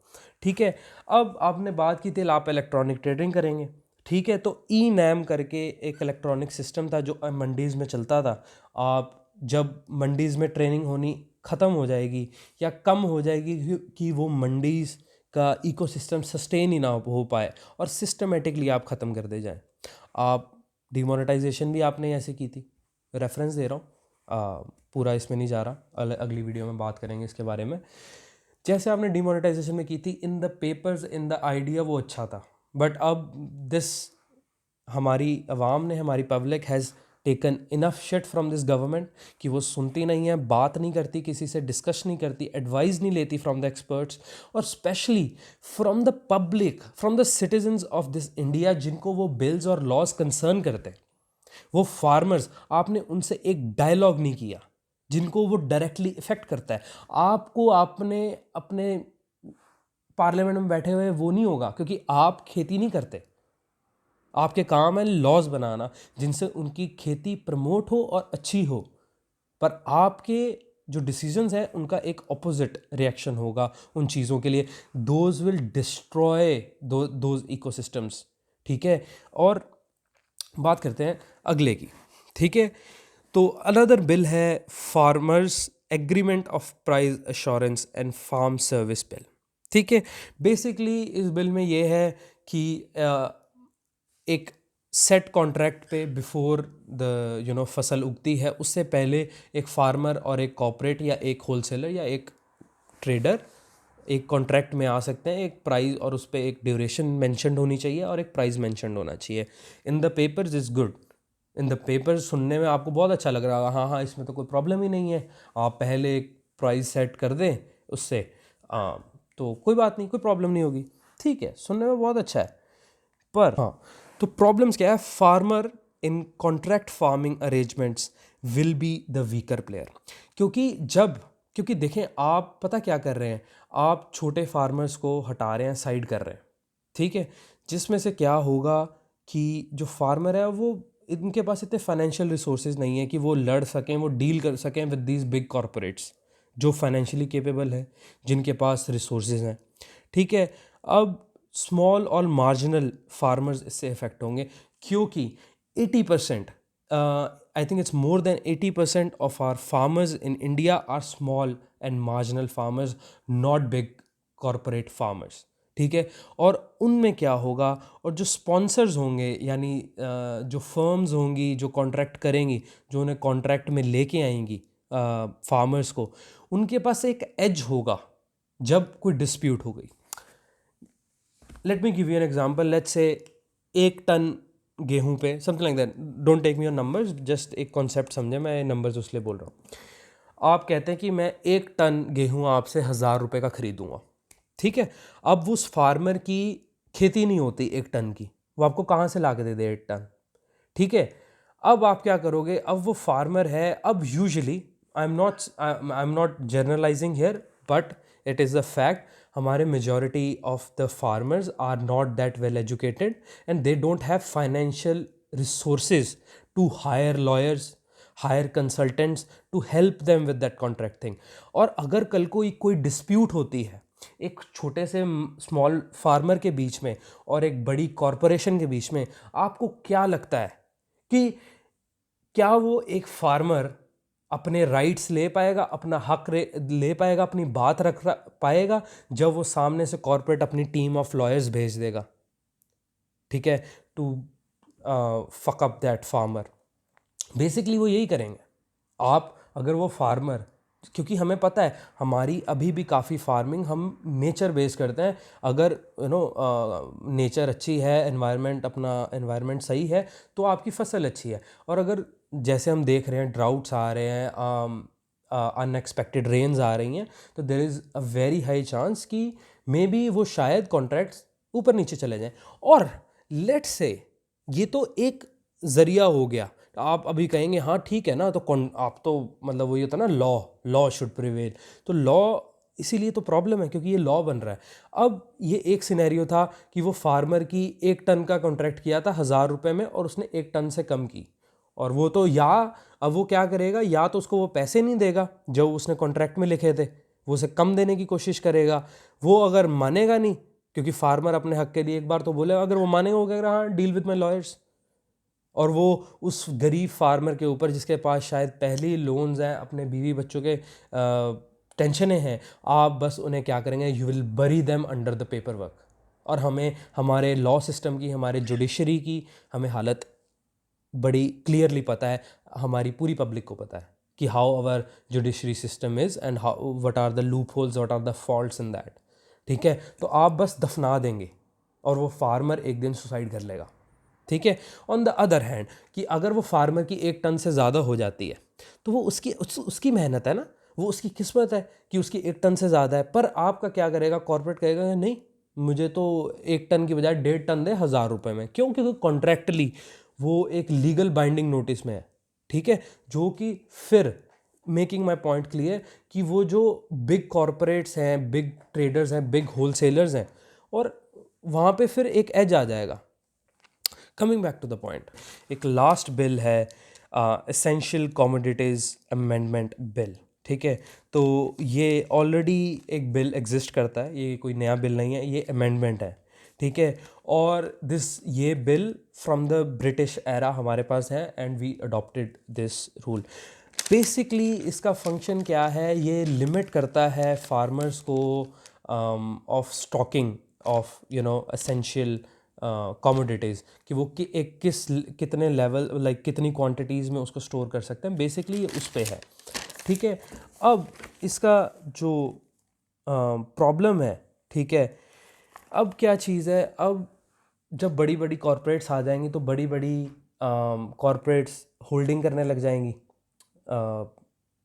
ठीक है। अब आपने बात की थी आप इलेक्ट्रॉनिक ट्रेडिंग करेंगे, ठीक है। तो ई नैम करके एक इलेक्ट्रॉनिक सिस्टम था जो मंडीज़ में चलता था। आप जब मंडीज़ में ट्रेनिंग होनी ख़त्म हो जाएगी या कम हो जाएगी कि वो मंडीज़ का इकोसिस्टम सस्टेन ही ना हो पाए और सिस्टमेटिकली आप ख़त्म कर दे जाएं। आप डिमोनेटाइजेशन भी आपने ऐसे की थी, रेफरेंस दे रहा हूँ, पूरा इसमें नहीं जा रहा, अगली वीडियो में बात करेंगे इसके बारे में। जैसे आपने डिमोनेटाइजेशन में की थी, in the papers in the idea वो अच्छा था, बट अब दिस हमारी अवाम ने, हमारी public has taken enough shit from this government कि वो सुनती नहीं है, बात नहीं करती, किसी से डिस्कस नहीं करती, एडवाइस नहीं लेती फ्रॉम द एक्सपर्ट्स, और specially from the public, from the citizens of this India जिनको वो बिल्स और लॉज कंसर्न करते हैं, वो फार्मर्स। आपने उनसे एक डायलॉग नहीं किया जिनको वो डायरेक्टली इफेक्ट करता है। आपको आपने अपने पार्लियामेंट में बैठे हुए वो नहीं होगा, क्योंकि आप खेती नहीं करते, आपके काम है लॉज बनाना जिनसे उनकी खेती प्रमोट हो और अच्छी हो, पर आपके जो डिसीजंस हैं उनका एक ऑपोजिट रिएक्शन होगा उन चीज़ों के लिए। Those will destroy those ecosystems, ठीक है। और बात करते हैं अगले की, ठीक है। तो अनदर बिल है farmers agreement of price assurance and farm service bill, ठीक है। बेसिकली इस बिल में ये है कि एक सेट कॉन्ट्रैक्ट पे बिफोर द फसल उगती है उससे पहले एक फार्मर और एक कॉर्पोरेट या एक होलसेलर या एक ट्रेडर एक कॉन्ट्रैक्ट में आ सकते हैं, एक प्राइस और उस पर एक ड्यूरेशन मेंशन्ड होनी चाहिए और एक प्राइस मेंशन्ड होना चाहिए। In the papers is good, in the papers सुनने में आपको बहुत अच्छा लग रहा होगा, हाँ हाँ इसमें तो कोई प्रॉब्लम ही नहीं है, आप पहले एक प्राइस सेट कर दें उससे, तो कोई बात नहीं, कोई प्रॉब्लम नहीं होगी, ठीक है, सुनने में बहुत अच्छा है। पर हाँ, तो प्रॉब्लम्स क्या है? Farmer in contract farming arrangements will be the weaker player, क्योंकि देखें आप पता क्या कर रहे हैं, आप छोटे फार्मर्स को हटा रहे हैं, साइड कर रहे हैं, ठीक है। जिसमें से क्या होगा कि जो फार्मर है वो, इनके पास इतने फाइनेंशियल रिसोर्सेज नहीं है कि वो लड़ सकें, वो डील कर सकें विद दीज बिग कॉरपोरेट्स जो फाइनेंशियली केपेबल है, जिनके पास रिसोर्सेज हैं, ठीक है। अब स्मॉल और मार्जिनल फार्मर्स इससे इफेक्ट होंगे, क्योंकि 80% I think it's more than 80% of our farmers in India are small and marginal farmers, not big corporate farmers, ठीक है। और उनमें क्या होगा, और जो स्पॉन्सर्स होंगे यानी जो फर्म्स होंगी जो कॉन्ट्रैक्ट करेंगी, जो उन्हें कॉन्ट्रैक्ट में लेके आएंगी फार्मर्स को, उनके पास एक एज होगा जब कोई डिस्प्यूट हो गई। Let me give you an example, let's say 1 ton गेहूं पे, something like that, don't take me on numbers, just एक कॉन्सेप्ट समझे, मैं नंबर्स उसलिए बोल रहा हूँ। आप कहते हैं कि मैं 1 टन गेहूं आपसे 1000 रुपये का खरीदूंगा, ठीक है। अब उस फार्मर की खेती नहीं होती 1 टन की, वो आपको कहाँ से ला के दे दे 1 टन, ठीक है। अब आप क्या करोगे, अब वो फार्मर है, अब usually I am not generalizing here but it is the fact, हमारे majority of the farmers are not that well educated and they don't have financial resources to hire lawyers, hire consultants to help them with that contract thing. और अगर कल कोई डिस्प्यूट होती है एक छोटे से स्मॉल फार्मर के बीच में और एक बड़ी कॉरपोरेशन के बीच में, आपको क्या लगता है कि क्या वो एक फार्मर अपने राइट्स ले पाएगा, अपना हक ले पाएगा, अपनी बात रख पाएगा जब वो सामने से कॉर्पोरेट अपनी टीम ऑफ लॉयर्स भेज देगा, ठीक है, to fuck up that farmer? Basically वो यही करेंगे। आप अगर वो फार्मर, क्योंकि हमें पता है हमारी अभी भी काफ़ी फार्मिंग हम नेचर बेस करते हैं, अगर नेचर अच्छी है, एनवायरनमेंट अपना एनवायरनमेंट सही है तो आपकी फसल अच्छी है। और अगर जैसे हम देख रहे हैं ड्राउट्स आ रहे हैं, अनएक्सपेक्टेड रेन्स आ रही हैं, तो there is a very high chance कि मे बी वो शायद कॉन्ट्रैक्ट्स ऊपर नीचे चले जाएं। और लेट्स से ये तो एक ज़रिया हो गया, आप अभी कहेंगे हाँ ठीक है ना, तो आप तो मतलब वही होता है ना, लॉ शुड प्रिवेल, तो लॉ इसीलिए तो प्रॉब्लम है, क्योंकि ये लॉ बन रहा है। अब ये एक सिनेरियो था कि वो फार्मर की 1 टन का कॉन्ट्रैक्ट किया था 1000 रुपये में और उसने 1 टन से कम की, और वो तो अब वो क्या करेगा, या तो उसको वो पैसे नहीं देगा जो उसने कॉन्ट्रैक्ट में लिखे थे, वो उसे कम देने की कोशिश करेगा। वो अगर मानेगा नहीं, क्योंकि फार्मर अपने हक के लिए एक बार तो बोले, अगर वो मानेगा वो कहेगा हाँ डील विद माई लॉयर्स, और वो उस गरीब फार्मर के ऊपर जिसके पास शायद पहले ही लोन्स हैं, अपने बीवी बच्चों के टेंशनें हैं, आप बस उन्हें क्या करेंगे, यू विल बरी them under the paper work. और हमें हमारे लॉ सिस्टम की, हमारे जुडिशरी की हमें हालत बड़ी क्लियरली पता है, हमारी पूरी पब्लिक को पता है कि how our judiciary system is and how what are the loopholes, what are the faults in that. ठीक है, तो आप बस दफना देंगे और वो फार्मर एक दिन सुसाइड कर लेगा। ठीक है, ऑन द अदर हैंड कि अगर वो फार्मर की 1 टन से ज़्यादा हो जाती है तो वो उसकी मेहनत है ना, वो उसकी किस्मत है कि उसकी 1 टन से ज़्यादा है। पर आपका क्या करेगा, कॉर्पोरेट कहेगा नहीं मुझे तो 1 टन की बजाय 1.5 टन दे 1000 रुपये में। क्यों? क्योंकि कॉन्ट्रैक्टली वो एक लीगल बाइंडिंग नोटिस में है। ठीक है, जो कि फिर मेकिंग माई पॉइंट क्लियर कि वो जो बिग कॉरपोरेट्स हैं, बिग ट्रेडर्स हैं, बिग होलसेलर्स हैं, और वहाँ पे फिर एक एज आ जाएगा। Coming back to the point, एक लास्ट बिल है एसेंशियल कमोडिटीज़ अमेंडमेंट बिल। ठीक है, तो ये ऑलरेडी एक बिल एग्जिस्ट करता है, ये कोई नया बिल नहीं है, ये अमेंडमेंट है। ठीक है, और ये bill from the British era हमारे पास है and we adopted this rule. Basically इसका फंक्शन क्या है, ये लिमिट करता है फार्मर्स को of stocking of essential commodities, कि वो कितने लेवल कितनी क्वांटिटीज़ में उसको स्टोर कर सकते हैं। बेसिकली ये उस पे है। ठीक है, अब इसका जो प्रॉब्लम है, ठीक है, अब क्या चीज़ है, अब जब बड़ी बड़ी कॉरपोरेट्स आ जाएंगी तो बड़ी बड़ी कॉरपोरेट्स होल्डिंग करने लग जाएंगी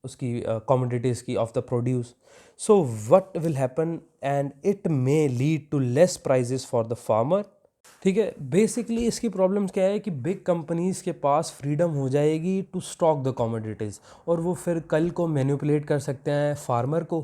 उसकी कमोडिटीज़ की, of the produce. So what will happen, and it may lead to less prices for the farmer. ठीक है, बेसिकली इसकी प्रॉब्लम्स क्या है कि बिग कंपनीज़ के पास फ्रीडम हो जाएगी टू स्टॉक द कमोडिटीज़, और वो फिर कल को मैनिपुलेट कर सकते हैं फार्मर को।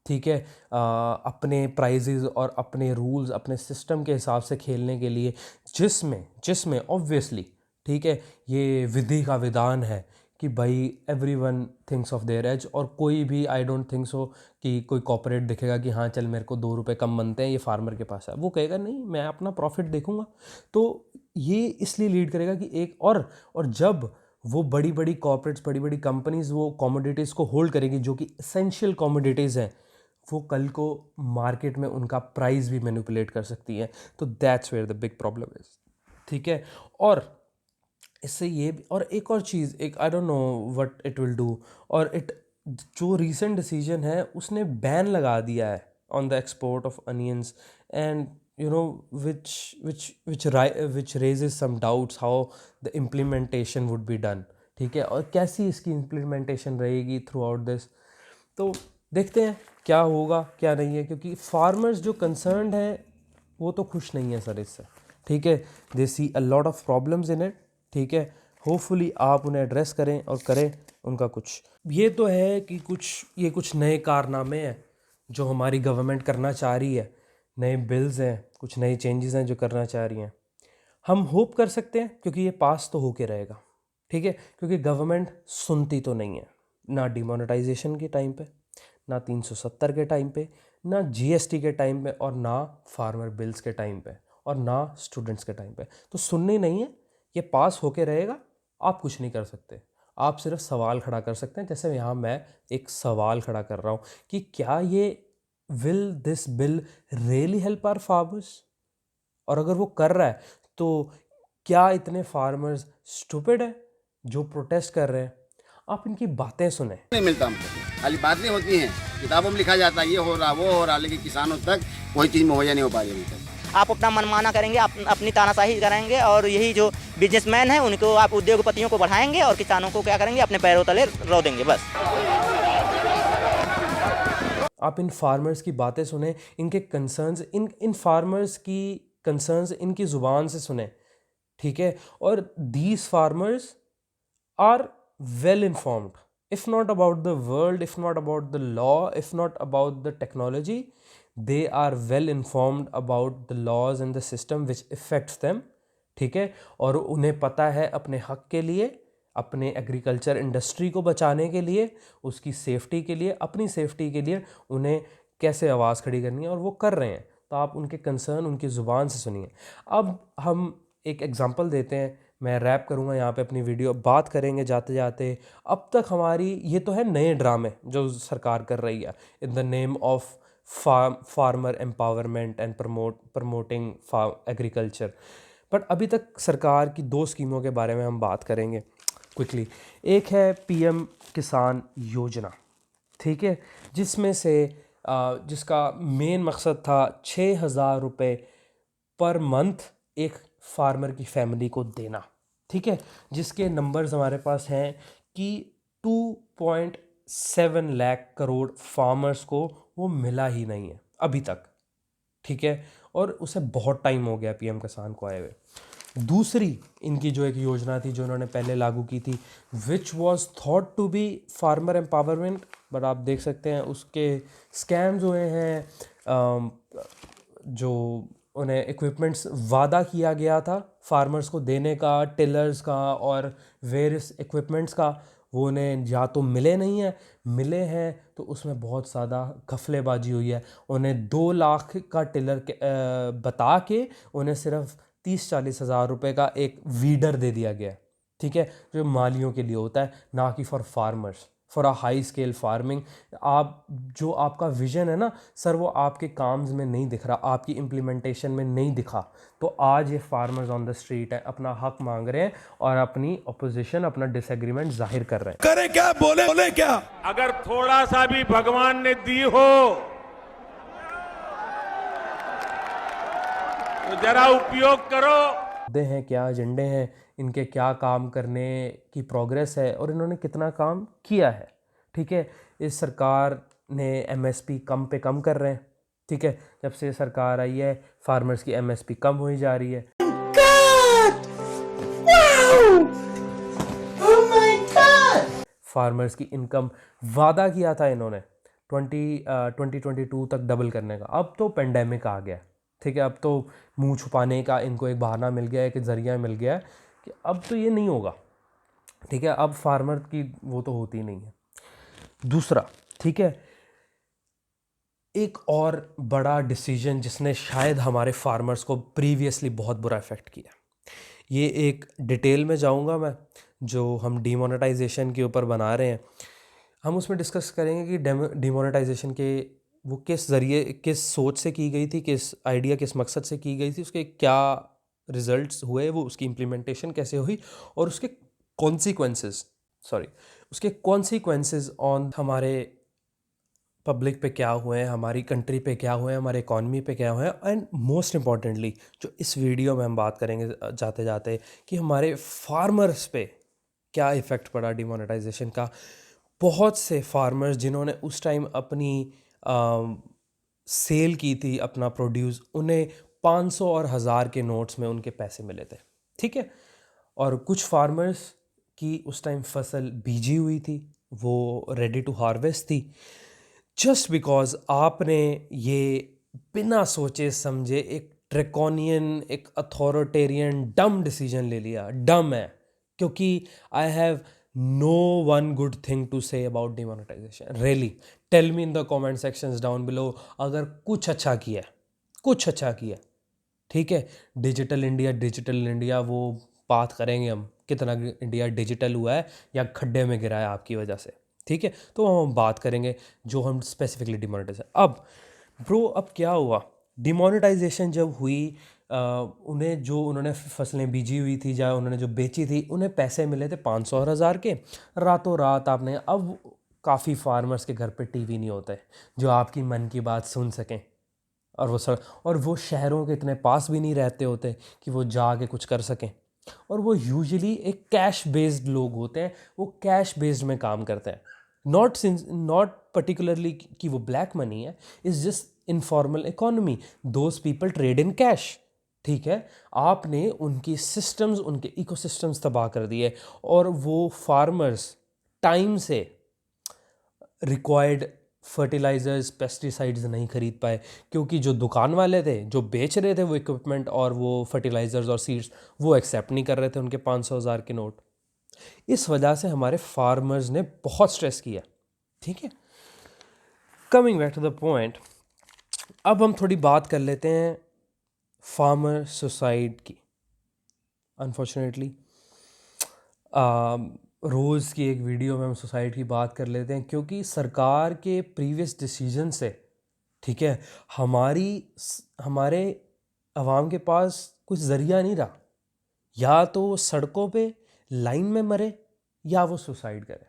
ठीक है, अपने प्राइजेज़ और अपने रूल्स, अपने सिस्टम के हिसाब से खेलने के लिए, जिसमें ऑब्वियसली, ठीक है, ये विधि का विधान है कि भाई everyone thinks of their edge, और कोई भी आई डोंट थिंक सो कि कोई कॉर्पोरेट दिखेगा कि हाँ चल मेरे को 2 रुपये कम बनते हैं, ये फार्मर के पास है, वो कहेगा नहीं मैं अपना प्रॉफिट देखूंगा। तो ये इसलिए लीड करेगा कि एक और जब वो बड़ी बड़ी कॉर्पोरेट्स, बड़ी बड़ी कंपनीज़ वो कमोडिटीज़ को होल्ड करेगी जो कि एसेंशियल कमोडिटीज़ हैं, वो कल को मार्केट में उनका प्राइस भी मैनिपुलेट कर सकती है। तो that's where the big problem is. ठीक है, और इससे ये भी, और एक और चीज़, एक I don't know what it will do, और जो रीसेंट डिसीजन है उसने बैन लगा दिया है on the export of onions, and which raises some doubts how the implementation would be done। ठीक है, और कैसी इसकी इम्प्लीमेंटेशन रहेगी थ्रू आउट दिस, तो देखते हैं क्या होगा क्या नहीं है, क्योंकि फार्मर्स जो कंसर्न्ड हैं वो तो खुश नहीं है सर इससे। ठीक है, they see a lot of problems in it. ठीक है, होपफुली आप उन्हें एड्रेस करें और करें उनका कुछ। ये तो है कि कुछ नए कारनामे हैं जो हमारी गवर्नमेंट करना चाह रही है, नए बिल्स हैं, कुछ नए चेंजेस हैं जो करना चाह रही हैं। हम होप कर सकते हैं क्योंकि ये पास तो होके रहेगा। ठीक है, क्योंकि गवर्नमेंट सुनती तो नहीं है, ना डिमोनेटाइजेशन के टाइम पे, ना 370 के टाइम पे, ना जीएसटी के टाइम पे, और ना फार्मर बिल्स के टाइम पे, और ना स्टूडेंट्स के टाइम पे। तो सुननी नहीं है, ये पास होके रहेगा। आप कुछ नहीं कर सकते, आप सिर्फ सवाल खड़ा कर सकते हैं। जैसे यहाँ मैं एक सवाल खड़ा कर रहा हूँ कि क्या ये will this bill really help our farmers, और अगर वो कर रहा है तो क्या इतने फार्मर्स स्टूपिड है जो प्रोटेस्ट कर रहे हैं? आप इनकी बातें सुने। नहीं मिलता हमको, खाली बातें होती हैं, किताबों में लिखा जाता है ये हो रहा वो हो रहा, लेकिन किसानों तक कोई चीज़ मुहैया नहीं हो पा रही अभी तक। आप अपना मनमाना करेंगे, अपनी तानाशाही कराएंगे, और यही जो बिजनेसमैन हैं उनको आप उद्योगपतियों को बढ़ाएंगे और किसानों को क्या करेंगे, अपने पैरों तले रो देंगे बस। आप इन फार्मर्स की बातें सुने, इनके कंसर्न्स, इन फार्मर्स की कंसर्न्स इनकी ज़ुबान से सुने। ठीक है, और these farmers are well informed if not about the world, if not about the law, if not about the technology, they are well informed about the laws and the system which affects them, ठीक है। और उन्हें पता है अपने हक के लिए, अपने एग्रीकल्चर इंडस्ट्री को बचाने के लिए, उसकी सेफ्टी के लिए, अपनी सेफ्टी के लिए उन्हें कैसे आवाज़ खड़ी करनी है, और वो कर रहे हैं। तो आप उनके कंसर्न उनकी ज़ुबान से सुनिए। अब हम एक एग्जांपल देते हैं, मैं रैप करूँगा यहाँ पे अपनी वीडियो, बात करेंगे जाते जाते। अब तक हमारी ये तो है नए ड्रामे जो सरकार कर रही है in the name of farmer empowerment and promoting agriculture, but अभी तक सरकार की 2 स्कीमों के बारे में हम बात करेंगे क्विकली। एक है पीएम किसान योजना, ठीक है, जिसमें से जिसका मेन मकसद था 6,000 रुपये पर मंथ एक फार्मर की फैमिली को देना, ठीक है, जिसके नंबर्स हमारे पास हैं कि 2.7 लाख करोड़ फार्मर्स को वो मिला ही नहीं है अभी तक, ठीक है, और उसे बहुत टाइम हो गया पीएम किसान को आए हुए। दूसरी इनकी जो एक योजना थी जो उन्होंने पहले लागू की थी, which was thought to be farmer empowerment, but आप देख सकते हैं उसके स्कैम्स हुए हैं। जो उन्हें इक्विपमेंट्स वादा किया गया था फार्मर्स को देने का, टिलर्स का और वेरियस इक्विपमेंट्स का, वो उन्हें या तो मिले नहीं हैं, मिले हैं तो उसमें बहुत ज़्यादा घफलेबाजी हुई है। उन्हें 2 लाख का टिलर बता के उन्हें सिर्फ 30-40 हज़ार रुपये का एक वीडर दे दिया गया, ठीक है, जो मालियों के लिए होता है, ना कि for farmers, for a high scale farming. आप जो आपका विजन है ना सर, वो आपके काम्स में नहीं दिख रहा, आपकी इम्प्लीमेंटेशन में नहीं दिखा। तो आज ये फार्मर्स ऑन द स्ट्रीट है, अपना हक मांग रहे हैं और अपनी अपोजिशन, अपना डिसएग्रीमेंट जाहिर कर रहे हैं। करें क्या, बोले क्या? अगर थोड़ा सा भी भगवान ने दी हो तो जरा उपयोग करो। मुद्दे हैं क्या, एजेंडे हैं, इनके क्या काम करने की प्रोग्रेस है और इन्होंने कितना काम किया है, ठीक है। इस सरकार ने एमएसपी कम पे कम कर रहे हैं, ठीक है, जब से सरकार आई है फार्मर्स की एमएसपी कम होई जा रही है। फार्मर्स की इनकम वादा किया था इन्होंने 2022 तक डबल करने का, अब तो पेंडेमिक आ गया, ठीक है, अब तो मुंह छुपाने का इनको एक बहाना मिल गया है, एक जरिया मिल गया है कि अब तो ये नहीं होगा, ठीक है, अब फार्मर की वो तो होती नहीं है। दूसरा, ठीक है, एक और बड़ा डिसीजन जिसने शायद हमारे फार्मर्स को प्रीवियसली बहुत बुरा इफ़ेक्ट किया, ये एक डिटेल में जाऊंगा मैं, जो हम डिमोनेटाइजेशन के ऊपर बना रहे हैं, हम उसमें डिस्कस करेंगे कि डिमोनेटाइजेशन के वो किस ज़रिए, किस सोच से की गई थी, किस आइडिया, किस मकसद से की गई थी, उसके क्या रिजल्ट्स हुए, वो उसकी इम्प्लीमेंटेशन कैसे हुई और उसके कॉन्सिक्वेंसेस ऑन हमारे पब्लिक पे क्या हुए हैं, हमारी कंट्री पे क्या हुए हैं, हमारे इकॉनमी पे क्या हुए हैं, एंड मोस्ट इम्पॉर्टेंटली जो इस वीडियो में हम बात करेंगे जाते जाते कि हमारे फार्मर्स पे क्या इफ़ेक्ट पड़ा डिमोनेटाइजेशन का। बहुत से फार्मर्स जिन्होंने उस टाइम अपनी सेल की थी अपना प्रोड्यूस, उन्हें 500 और 1000 के नोट्स में उनके पैसे मिले थे, ठीक है, और कुछ फार्मर्स की उस टाइम फसल बीजी हुई थी, वो रेडी टू हार्वेस्ट थी, जस्ट बिकॉज आपने ये बिना सोचे समझे एक ड्रैकोनियन, एक अथॉरिटेरियन डम डिसीजन ले लिया। डम है क्योंकि I have no one good thing to say about demonetization. Really, tell me in the comment sections down below अगर कुछ अच्छा किया, ठीक है। डिजिटल इंडिया वो बात करेंगे हम, कितना इंडिया डिजिटल हुआ है या खड्डे में गिरा है आपकी वजह से, ठीक है, तो हम बात करेंगे जो हम स्पेसिफिकली डिमोनेटाइजेशन। अब ब्रो, अब क्या हुआ, डिमोनेटाइजेशन जब हुई, उन्होंने फसलें बीजी हुई थी या उन्होंने जो बेची थी, उन्हें पैसे मिले थे 500 और 1000 के, रातों रात आपने, अब काफ़ी फार्मर्स के घर पे टीवी नहीं होता है जो आपकी मन की बात सुन सकें, और वो शहरों के इतने पास भी नहीं रहते होते कि वो जाके कुछ कर सकें, और वो यूजुअली एक कैश बेस्ड लोग होते हैं, वो कैश बेस्ड में काम करते हैं, नॉट पर्टिकुलरली कि वो ब्लैक मनी है, is just informal economy, those people trade in cash, ठीक है। आपने उनकी सिस्टम्स, उनके इकोसिस्टम्स तबाह कर दिए, और वो फार्मर्स टाइम से रिक्वायर्ड फर्टिलाइजर्स पेस्टिसाइड्स नहीं खरीद पाए, क्योंकि जो दुकान वाले थे जो बेच रहे थे वो इक्विपमेंट और वो फर्टिलाइजर्स और सीड्स वो एक्सेप्ट नहीं कर रहे थे उनके 500,000 के नोट। इस वजह से हमारे फार्मर्स ने बहुत स्ट्रेस किया। ठीक है, coming back to the point, अब हम थोड़ी बात कर लेते हैं फार्मर सुसाइड की। अनफॉर्चुनेटली रोज़ की एक वीडियो में हम सुसाइड की बात कर लेते हैं, क्योंकि सरकार के प्रीवियस डिसीजन से, ठीक है, हमारे अवाम के पास कुछ ज़रिया नहीं रहा, या तो वो सड़कों पे लाइन में मरे या वो सुसाइड करे।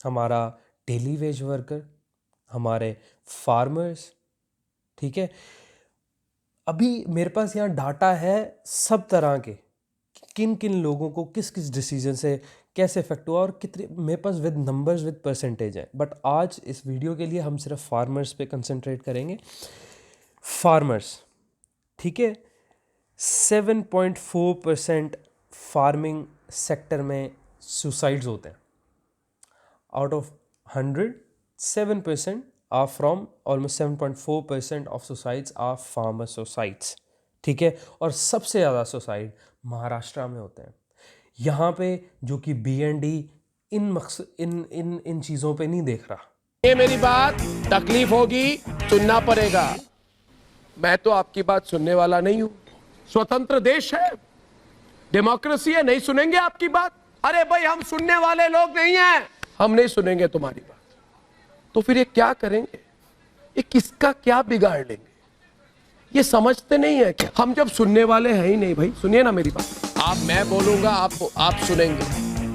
हमारा डेली वेज वर्कर, हमारे फार्मर्स, ठीक है। अभी मेरे पास यहाँ डाटा है सब तरह के, किन किन लोगों को किस किस डिसीजन से कैसे इफेक्ट हुआ और कितने, मेरे पास विद नंबर्स विद परसेंटेज है। बट आज इस वीडियो के लिए हम सिर्फ फार्मर्स पे कंसंट्रेट करेंगे। फार्मर्स, ठीक है, 7.4% फार्मिंग सेक्टर में सुसाइड्स होते हैं। Out of 100, 7% are from, almost 7.4% of suicides are farmer suicides. ठीक है, और सबसे ज़्यादा सुसाइड महाराष्ट्र में होते हैं। यहाँ पे जो कि BND इन चीज़ों पे नहीं देख रहा। ये मेरी बात तकलीफ होगी, सुनना पड़ेगा। मैं तो आपकी बात सुनने वाला नहीं हूं। स्वतंत्र देश है, डेमोक्रेसी है, नहीं सुनेंगे आपकी बात। अरे भाई, हम सुनने वाले लोग नहीं हैं, हम नहीं सुनेंगे तुम्हारी बात। तो फिर ये क्या करेंगे, ये किसका क्या बिगाड़ लेंगे, ये समझते नहीं है क्या? हम जब सुनने वाले हैं ही नहीं भाई, सुनिए ना मेरी बात। मैं बोलूंगा आप सुनेंगे,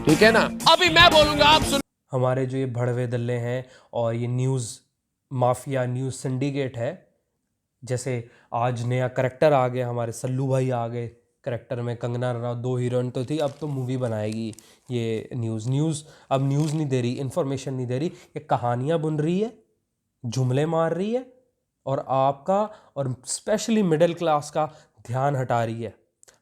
ठीक है ना? अभी मैं बोलूंगा आप सुन। हमारे जो ये भड़वे दल्ले हैं और ये न्यूज़ माफिया, न्यूज़ सिंडिकेट है, जैसे आज नया करेक्टर आ गया, हमारे सल्लू भाई आ गए करेक्टर में, कंगना रनौत, 2 हीरोइन तो थी, अब तो मूवी बनाएगी ये न्यूज़ अब न्यूज़ नहीं दे रही, इन्फॉर्मेशन नहीं दे रही, ये कहानियाँ बुन रही है, जुमले मार रही है और आपका और स्पेशली मिडिल क्लास का ध्यान हटा रही है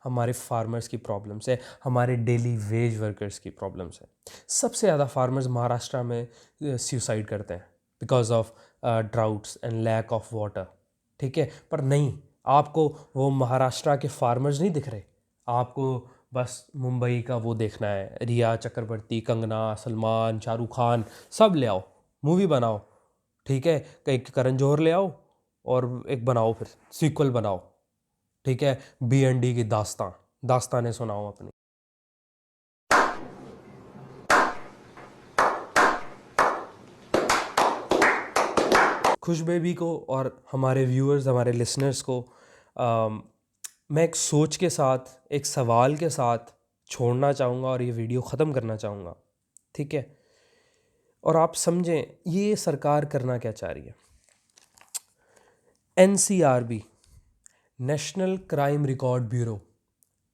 हमारे फार्मर्स की प्रॉब्लम से, हमारे डेली वेज वर्कर्स की प्रॉब्लम से। सबसे ज़्यादा फार्मर्स महाराष्ट्र में सुसाइड करते हैं because of droughts and lack of water. ठीक है, पर नहीं, आपको वो महाराष्ट्र के फार्मर्स नहीं दिख रहे, आपको बस मुंबई का वो देखना है, रिया चक्रवर्ती, कंगना, सलमान, शाहरुख खान, सब ले आओ, मूवी बनाओ। ठीक है, कहीं करण जौहर ले आओ और एक बनाओ, फिर सीक्वल बनाओ। ठीक है, BND की दास्तानें सुनाओ अपनी। खुश बेबी को और हमारे व्यूअर्स, हमारे लिसनर्स को मैं एक सोच के साथ, एक सवाल के साथ छोड़ना चाहूँगा और ये वीडियो ख़त्म करना चाहूँगा। ठीक है, और आप समझें ये सरकार करना क्या चाह रही है। NCRB, national crime record bureau,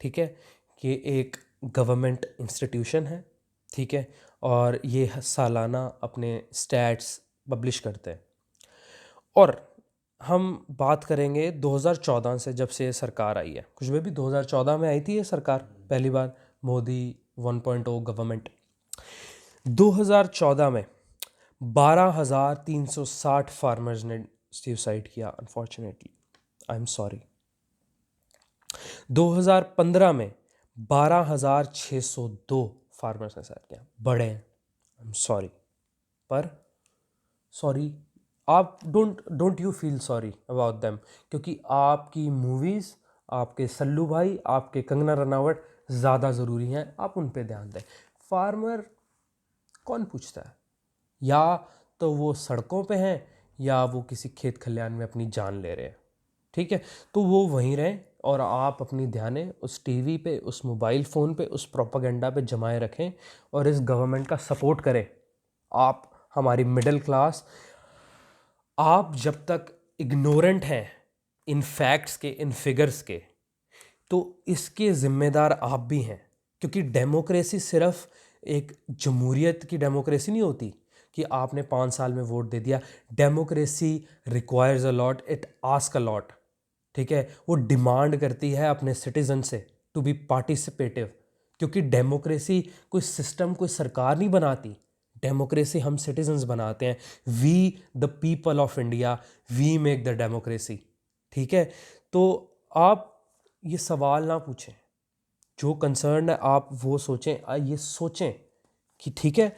ठीक है, ये एक गवर्नमेंट इंस्टीट्यूशन है। ठीक है, और ये सालाना अपने स्टैट्स पब्लिश करते हैं। और हम बात करेंगे 2014 से, जब से ये सरकार आई है। कुछ भी 2014 में आई थी ये सरकार पहली बार, मोदी 1.0 गवर्नमेंट। 2014 में 12,360 फार्मर्स ने सुसाइड किया। Unfortunately, I am sorry. 2015 में 12,602 फार्मर्स ने सुसाइड किया। बड़े हैं, आई एम सॉरी, पर सॉरी आप don't you feel sorry about them, क्योंकि आपकी मूवीज़, आपके सल्लू भाई, आपके कंगना रनावट ज़्यादा ज़रूरी हैं, आप उन पे ध्यान दें। फार्मर कौन पूछता है, या तो वो सड़कों पे हैं या वो किसी खेत खलिहान में अपनी जान ले रहे हैं। ठीक है, तो वो वहीं रहें और आप अपनी ध्यान उस टीवी पे, उस मोबाइल फ़ोन पे, उस प्रोपेगेंडा पे जमाए रखें और इस गवर्नमेंट का सपोर्ट करें। आप हमारी मिडिल क्लास, आप जब तक इग्नोरेंट हैं इन फैक्ट्स के, इन फिगर्स के, तो इसके ज़िम्मेदार आप भी हैं। क्योंकि डेमोक्रेसी सिर्फ एक जमहूरियत की डेमोक्रेसी नहीं होती कि आपने 5 साल में वोट दे दिया। Democracy requires a lot, it ask a lot. ठीक है, वो डिमांड करती है अपने सिटीज़न से टू बी पार्टिसिपेटिव, क्योंकि डेमोक्रेसी कोई सिस्टम, कोई सरकार नहीं बनाती। डेमोक्रेसी हम सिटीजन्स बनाते हैं, we the people of India, we make the democracy. ठीक है, तो आप ये सवाल ना पूछें, जो कंसर्न है आप वो सोचें, ये सोचें कि ठीक है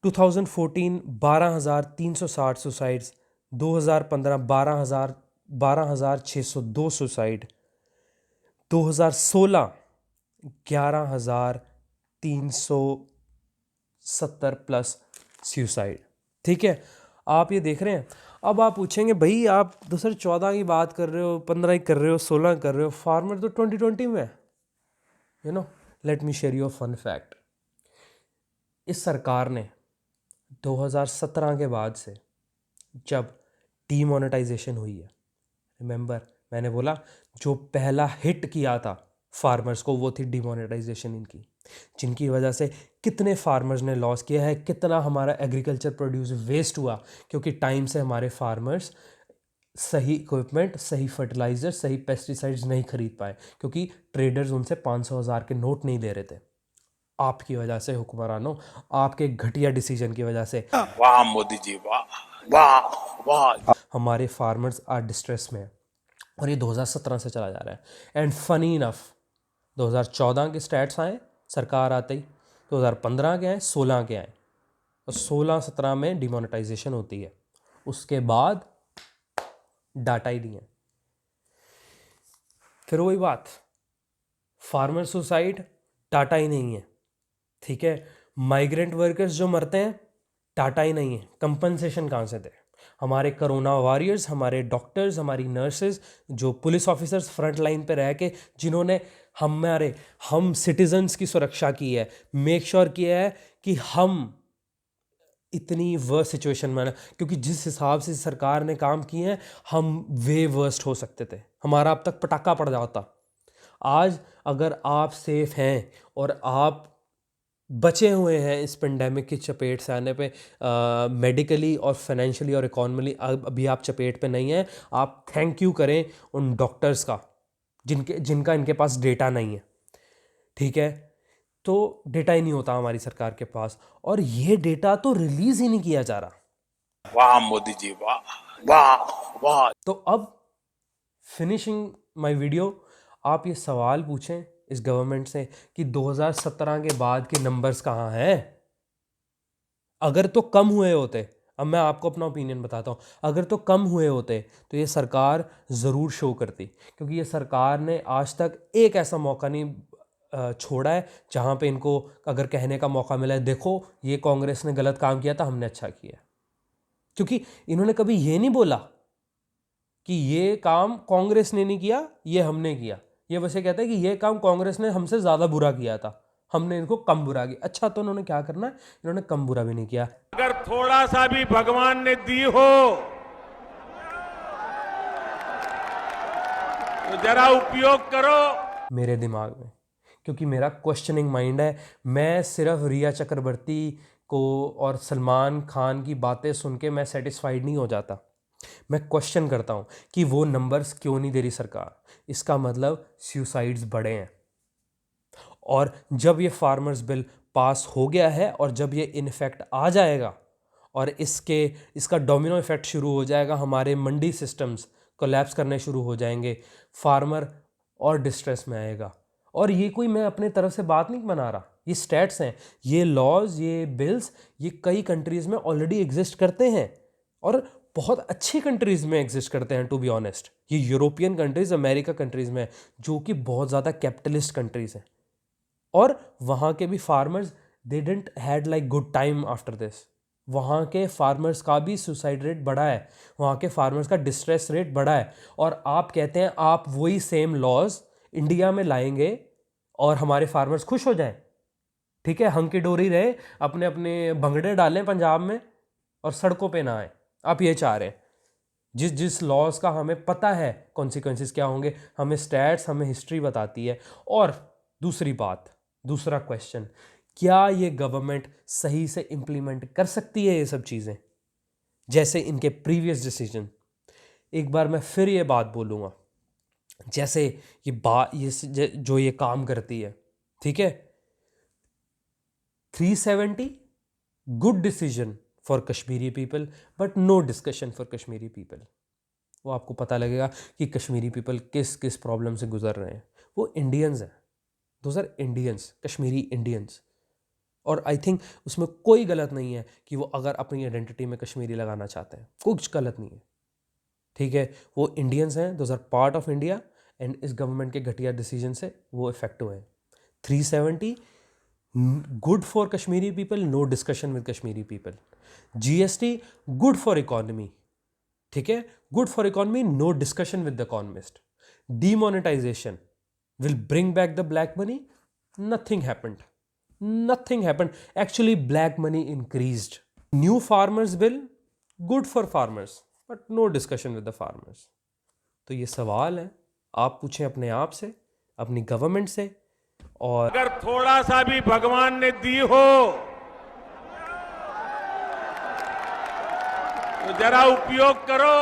2014 12,360 सुसाइड्स, 2015 12,602 सुसाइड, 2016 11,370 प्लस सुसाइड। ठीक है, आप ये देख रहे हैं। अब आप पूछेंगे भाई आप 2014 की बात कर रहे हो, 15 की कर रहे हो, 16 कर रहे हो, फार्मर तो 2020 में है। You know, let me share you a fun fact. इस सरकार ने 2017 के बाद से जब डीमोनेटाइजेशन हुई है, रिमेंबर मैंने बोला जो पहला हिट किया था फार्मर्स को वो थी डीमोनेटाइजेशन इनकी, जिनकी वजह से कितने फार्मर्स ने लॉस किया है, कितना हमारा एग्रीकल्चर प्रोड्यूस वेस्ट हुआ, क्योंकि टाइम से हमारे फार्मर्स सही इक्विपमेंट, सही फर्टिलाइज़र, सही पेस्टिसाइड्स नहीं खरीद पाए, क्योंकि ट्रेडर्स उनसे 500,000 के नोट नहीं दे रहे थे। आपकी वजह से हुक्मरानों, आपके घटिया डिसीजन की वजह से वाह मोदी जी वाह वाह वाह। हमारे फार्मर्स आर डिस्ट्रेस में हैं, और ये 2017 से चला जा रहा है। एंड फनी इनफ 2014 के स्टैट्स आए सरकार आते ही, 2015 के आए, 16 के आए, और 16-17 में डिमोनेटाइजेशन होती है, उसके बाद डाटा ही नहीं है। फिर वही बात, फार्मर सुसाइड, डाटा ही नहीं है। ठीक है, माइग्रेंट वर्कर्स जो मरते हैं, डाटा ही नहीं है, कंपनसेशन कहाँ से दे? हमारे कोरोना वॉरियर्स, हमारे डॉक्टर्स, हमारी नर्सेज, जो पुलिस ऑफिसर्स फ्रंट लाइन पे रह के जिन्होंने हम सिटीजन्स की सुरक्षा की है, मेक श्योर किया है कि हम इतनी वर्स्ट सिचुएशन में, क्योंकि जिस हिसाब से सरकार ने काम किए हैं हम वे वर्स्ट हो सकते थे, हमारा अब तक पटाखा पड़ जाता। आज अगर आप सेफ हैं और आप बचे हुए हैं इस पेंडेमिक की चपेट से आने पे, मेडिकली और फाइनेंशियली और इकोनॉमिकली अभी आप चपेट पे नहीं हैं, आप थैंक यू करें उन डॉक्टर्स का जिनका इनके पास डेटा नहीं है। ठीक है, तो डेटा ही नहीं होता हमारी सरकार के पास, और ये डेटा तो रिलीज ही नहीं किया जा रहा। वाह मोदी जी वाह वाह वाह। तो अब फिनिशिंग माय वीडियो, आप ये सवाल पूछें इस गवर्नमेंट से कि 2017 के बाद के नंबर्स कहाँ हैं? अगर तो कम हुए होते, अब मैं आपको अपना ओपिनियन बताता हूँ, अगर तो कम हुए होते तो ये सरकार ज़रूर शो करती, क्योंकि ये सरकार ने आज तक एक ऐसा मौका नहीं छोड़ा है जहाँ पे इनको अगर कहने का मौका मिला है देखो ये कांग्रेस ने गलत काम किया था, हमने अच्छा किया। क्योंकि इन्होंने कभी ये नहीं बोला कि ये काम कांग्रेस ने नहीं किया, ये हमने किया। ये वैसे कहते हैं कि ये काम कांग्रेस ने हमसे ज़्यादा बुरा किया था, हमने इनको कम बुरा किया। अच्छा, तो उन्होंने क्या करना है, इन्होंने कम बुरा भी नहीं किया। अगर थोड़ा सा भी भगवान ने दी हो तो जरा उपयोग करो मेरे दिमाग में, क्योंकि मेरा क्वेश्चनिंग माइंड है। मैं सिर्फ रिया चक्रवर्ती को और सलमान खान की बातें सुन के मैं सेटिस्फाइड नहीं हो जाता, मैं क्वेश्चन करता हूँ कि वो नंबर्स क्यों नहीं दे रही सरकार। इसका मतलब सुसाइड्स बढ़े हैं, और जब ये फार्मर्स बिल पास हो गया है और जब ये इन इफेक्ट आ जाएगा और इसका डोमिनो इफेक्ट शुरू हो जाएगा, हमारे मंडी सिस्टम्स कोलैप्स करने शुरू हो जाएंगे, फार्मर और डिस्ट्रेस में आएगा। और ये कोई मैं अपने तरफ से बात नहीं बना रहा, ये स्टैट्स हैं, ये लॉज, ये बिल्स, ये कई कंट्रीज़ में ऑलरेडी एग्जिस्ट करते हैं और बहुत अच्छी कंट्रीज़ में एग्जिस्ट करते हैं। टू बी ऑनेस्ट, ये यूरोपियन कंट्रीज़, अमेरिका कंट्रीज़ में, जो कि बहुत ज़्यादा कैपिटलिस्ट कंट्रीज़ हैं, और वहाँ के भी farmers they didn't had like good time after this. वहाँ के फार्मर्स का भी सुसाइड रेट बढ़ा है, वहाँ के फार्मर्स का डिस्ट्रेस रेट बढ़ा है, और आप कहते हैं आप वही सेम लॉज इंडिया में लाएंगे और हमारे फार्मर्स खुश हो जाएं। ठीक है, हंकी डोरी रहे, अपने अपने भंगड़े डालें पंजाब में और सड़कों पे ना आए, आप ये चाह रहे हैं। जिस लॉज का हमें पता है कॉन्सिक्वेंसेस क्या होंगे, हमें स्टैट्स, हमें हिस्ट्री बताती है। और दूसरी बात, दूसरा क्वेश्चन, क्या ये गवर्नमेंट सही से इम्प्लीमेंट कर सकती है ये सब चीज़ें जैसे इनके प्रीवियस डिसीजन? एक बार मैं फिर ये बात बोलूँगा, जैसे ये जो ये काम करती है, ठीक है, 370 good decision for Kashmiri people but no discussion for Kashmiri people. वो आपको पता लगेगा कि कश्मीरी पीपल किस किस प्रॉब्लम से गुजर रहे हैं। वो इंडियंस हैं, those are Indians, Kashmiri Indians. और आई थिंक उसमें कोई गलत नहीं है कि वो अगर अपनी आइडेंटिटी में कश्मीरी लगाना चाहते हैं, कुछ गलत नहीं है, ठीक है। वो इंडियंस हैं, those are part of India, and इस गवर्नमेंट के घटिया डिसीजन से वो इफेक्टिव हैं। 370 good for Kashmiri people, no discussion with Kashmiri people. GST good for economy, ठीक है, good for economy, no discussion with the economist. Demonetisation will bring back the black money, nothing happened, nothing happened. Actually black money increased. New farmers bill good for farmers but no discussion with the farmers. तो ये सवाल है, आप पूछें अपने आप से, अपनी गवर्नमेंट से। और अगर थोड़ा सा भी भगवान ने दी हो तो जरा उपयोग करो।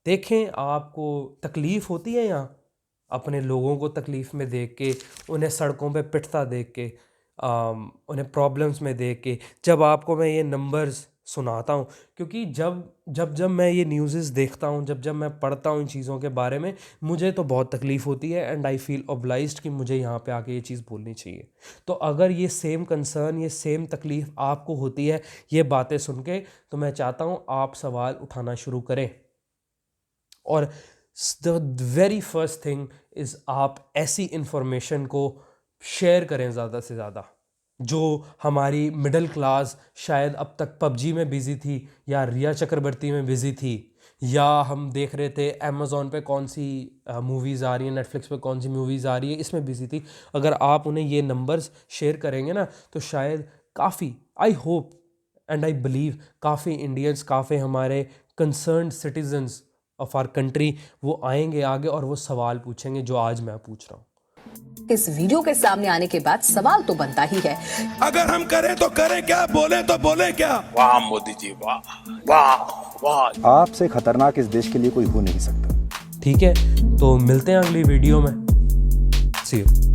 देखें, आपको तकलीफ होती है यहाँ अपने लोगों को तकलीफ में देख के, उन्हें सड़कों पे पिटता देख के, उन्हें प्रॉब्लम्स में देख के। जब आपको मैं ये नंबर्स सुनाता हूँ, क्योंकि जब मैं ये न्यूज़ देखता हूँ, जब मैं पढ़ता हूँ इन चीज़ों के बारे में, मुझे तो बहुत तकलीफ़ होती है एंड आई फील ऑब्लाइज्ड कि मुझे यहाँ पे आके ये चीज़ बोलनी चाहिए। तो अगर ये सेम कंसर्न, ये सेम तकलीफ़ आपको होती है ये बातें सुन के, तो मैं चाहता हूँ आप सवाल उठाना शुरू करें। और the very first thing is आप ऐसी इंफॉर्मेशन को शेयर करें ज़्यादा से ज़्यादा। जो हमारी मिडिल क्लास शायद अब तक पबजी में बिज़ी थी, या रिया चक्रवर्ती में बिज़ी थी, या हम देख रहे थे अमेज़ॉन पे कौन सी मूवीज़ आ रही हैं, नेटफ्लिक्स पे कौन सी मूवीज़ आ रही है, इसमें बिज़ी थी। अगर आप उन्हें ये नंबर्स शेयर करेंगे ना, तो शायद काफ़ी, I hope and I believe, काफ़ी इंडियंस, काफ़ी हमारे concerned citizens of our country वो आएंगे आगे और वो सवाल पूछेंगे जो आज मैं पूछ रहा हूँ। इस वीडियो के सामने आने के बाद सवाल तो बनता ही है, अगर हम करें तो करें क्या, बोले तो बोले क्या। वाह मोदी जी, वाह वाह वाह। आपसे खतरनाक इस देश के लिए कोई हो नहीं सकता। ठीक है, तो मिलते हैं अगली वीडियो में। सी यू।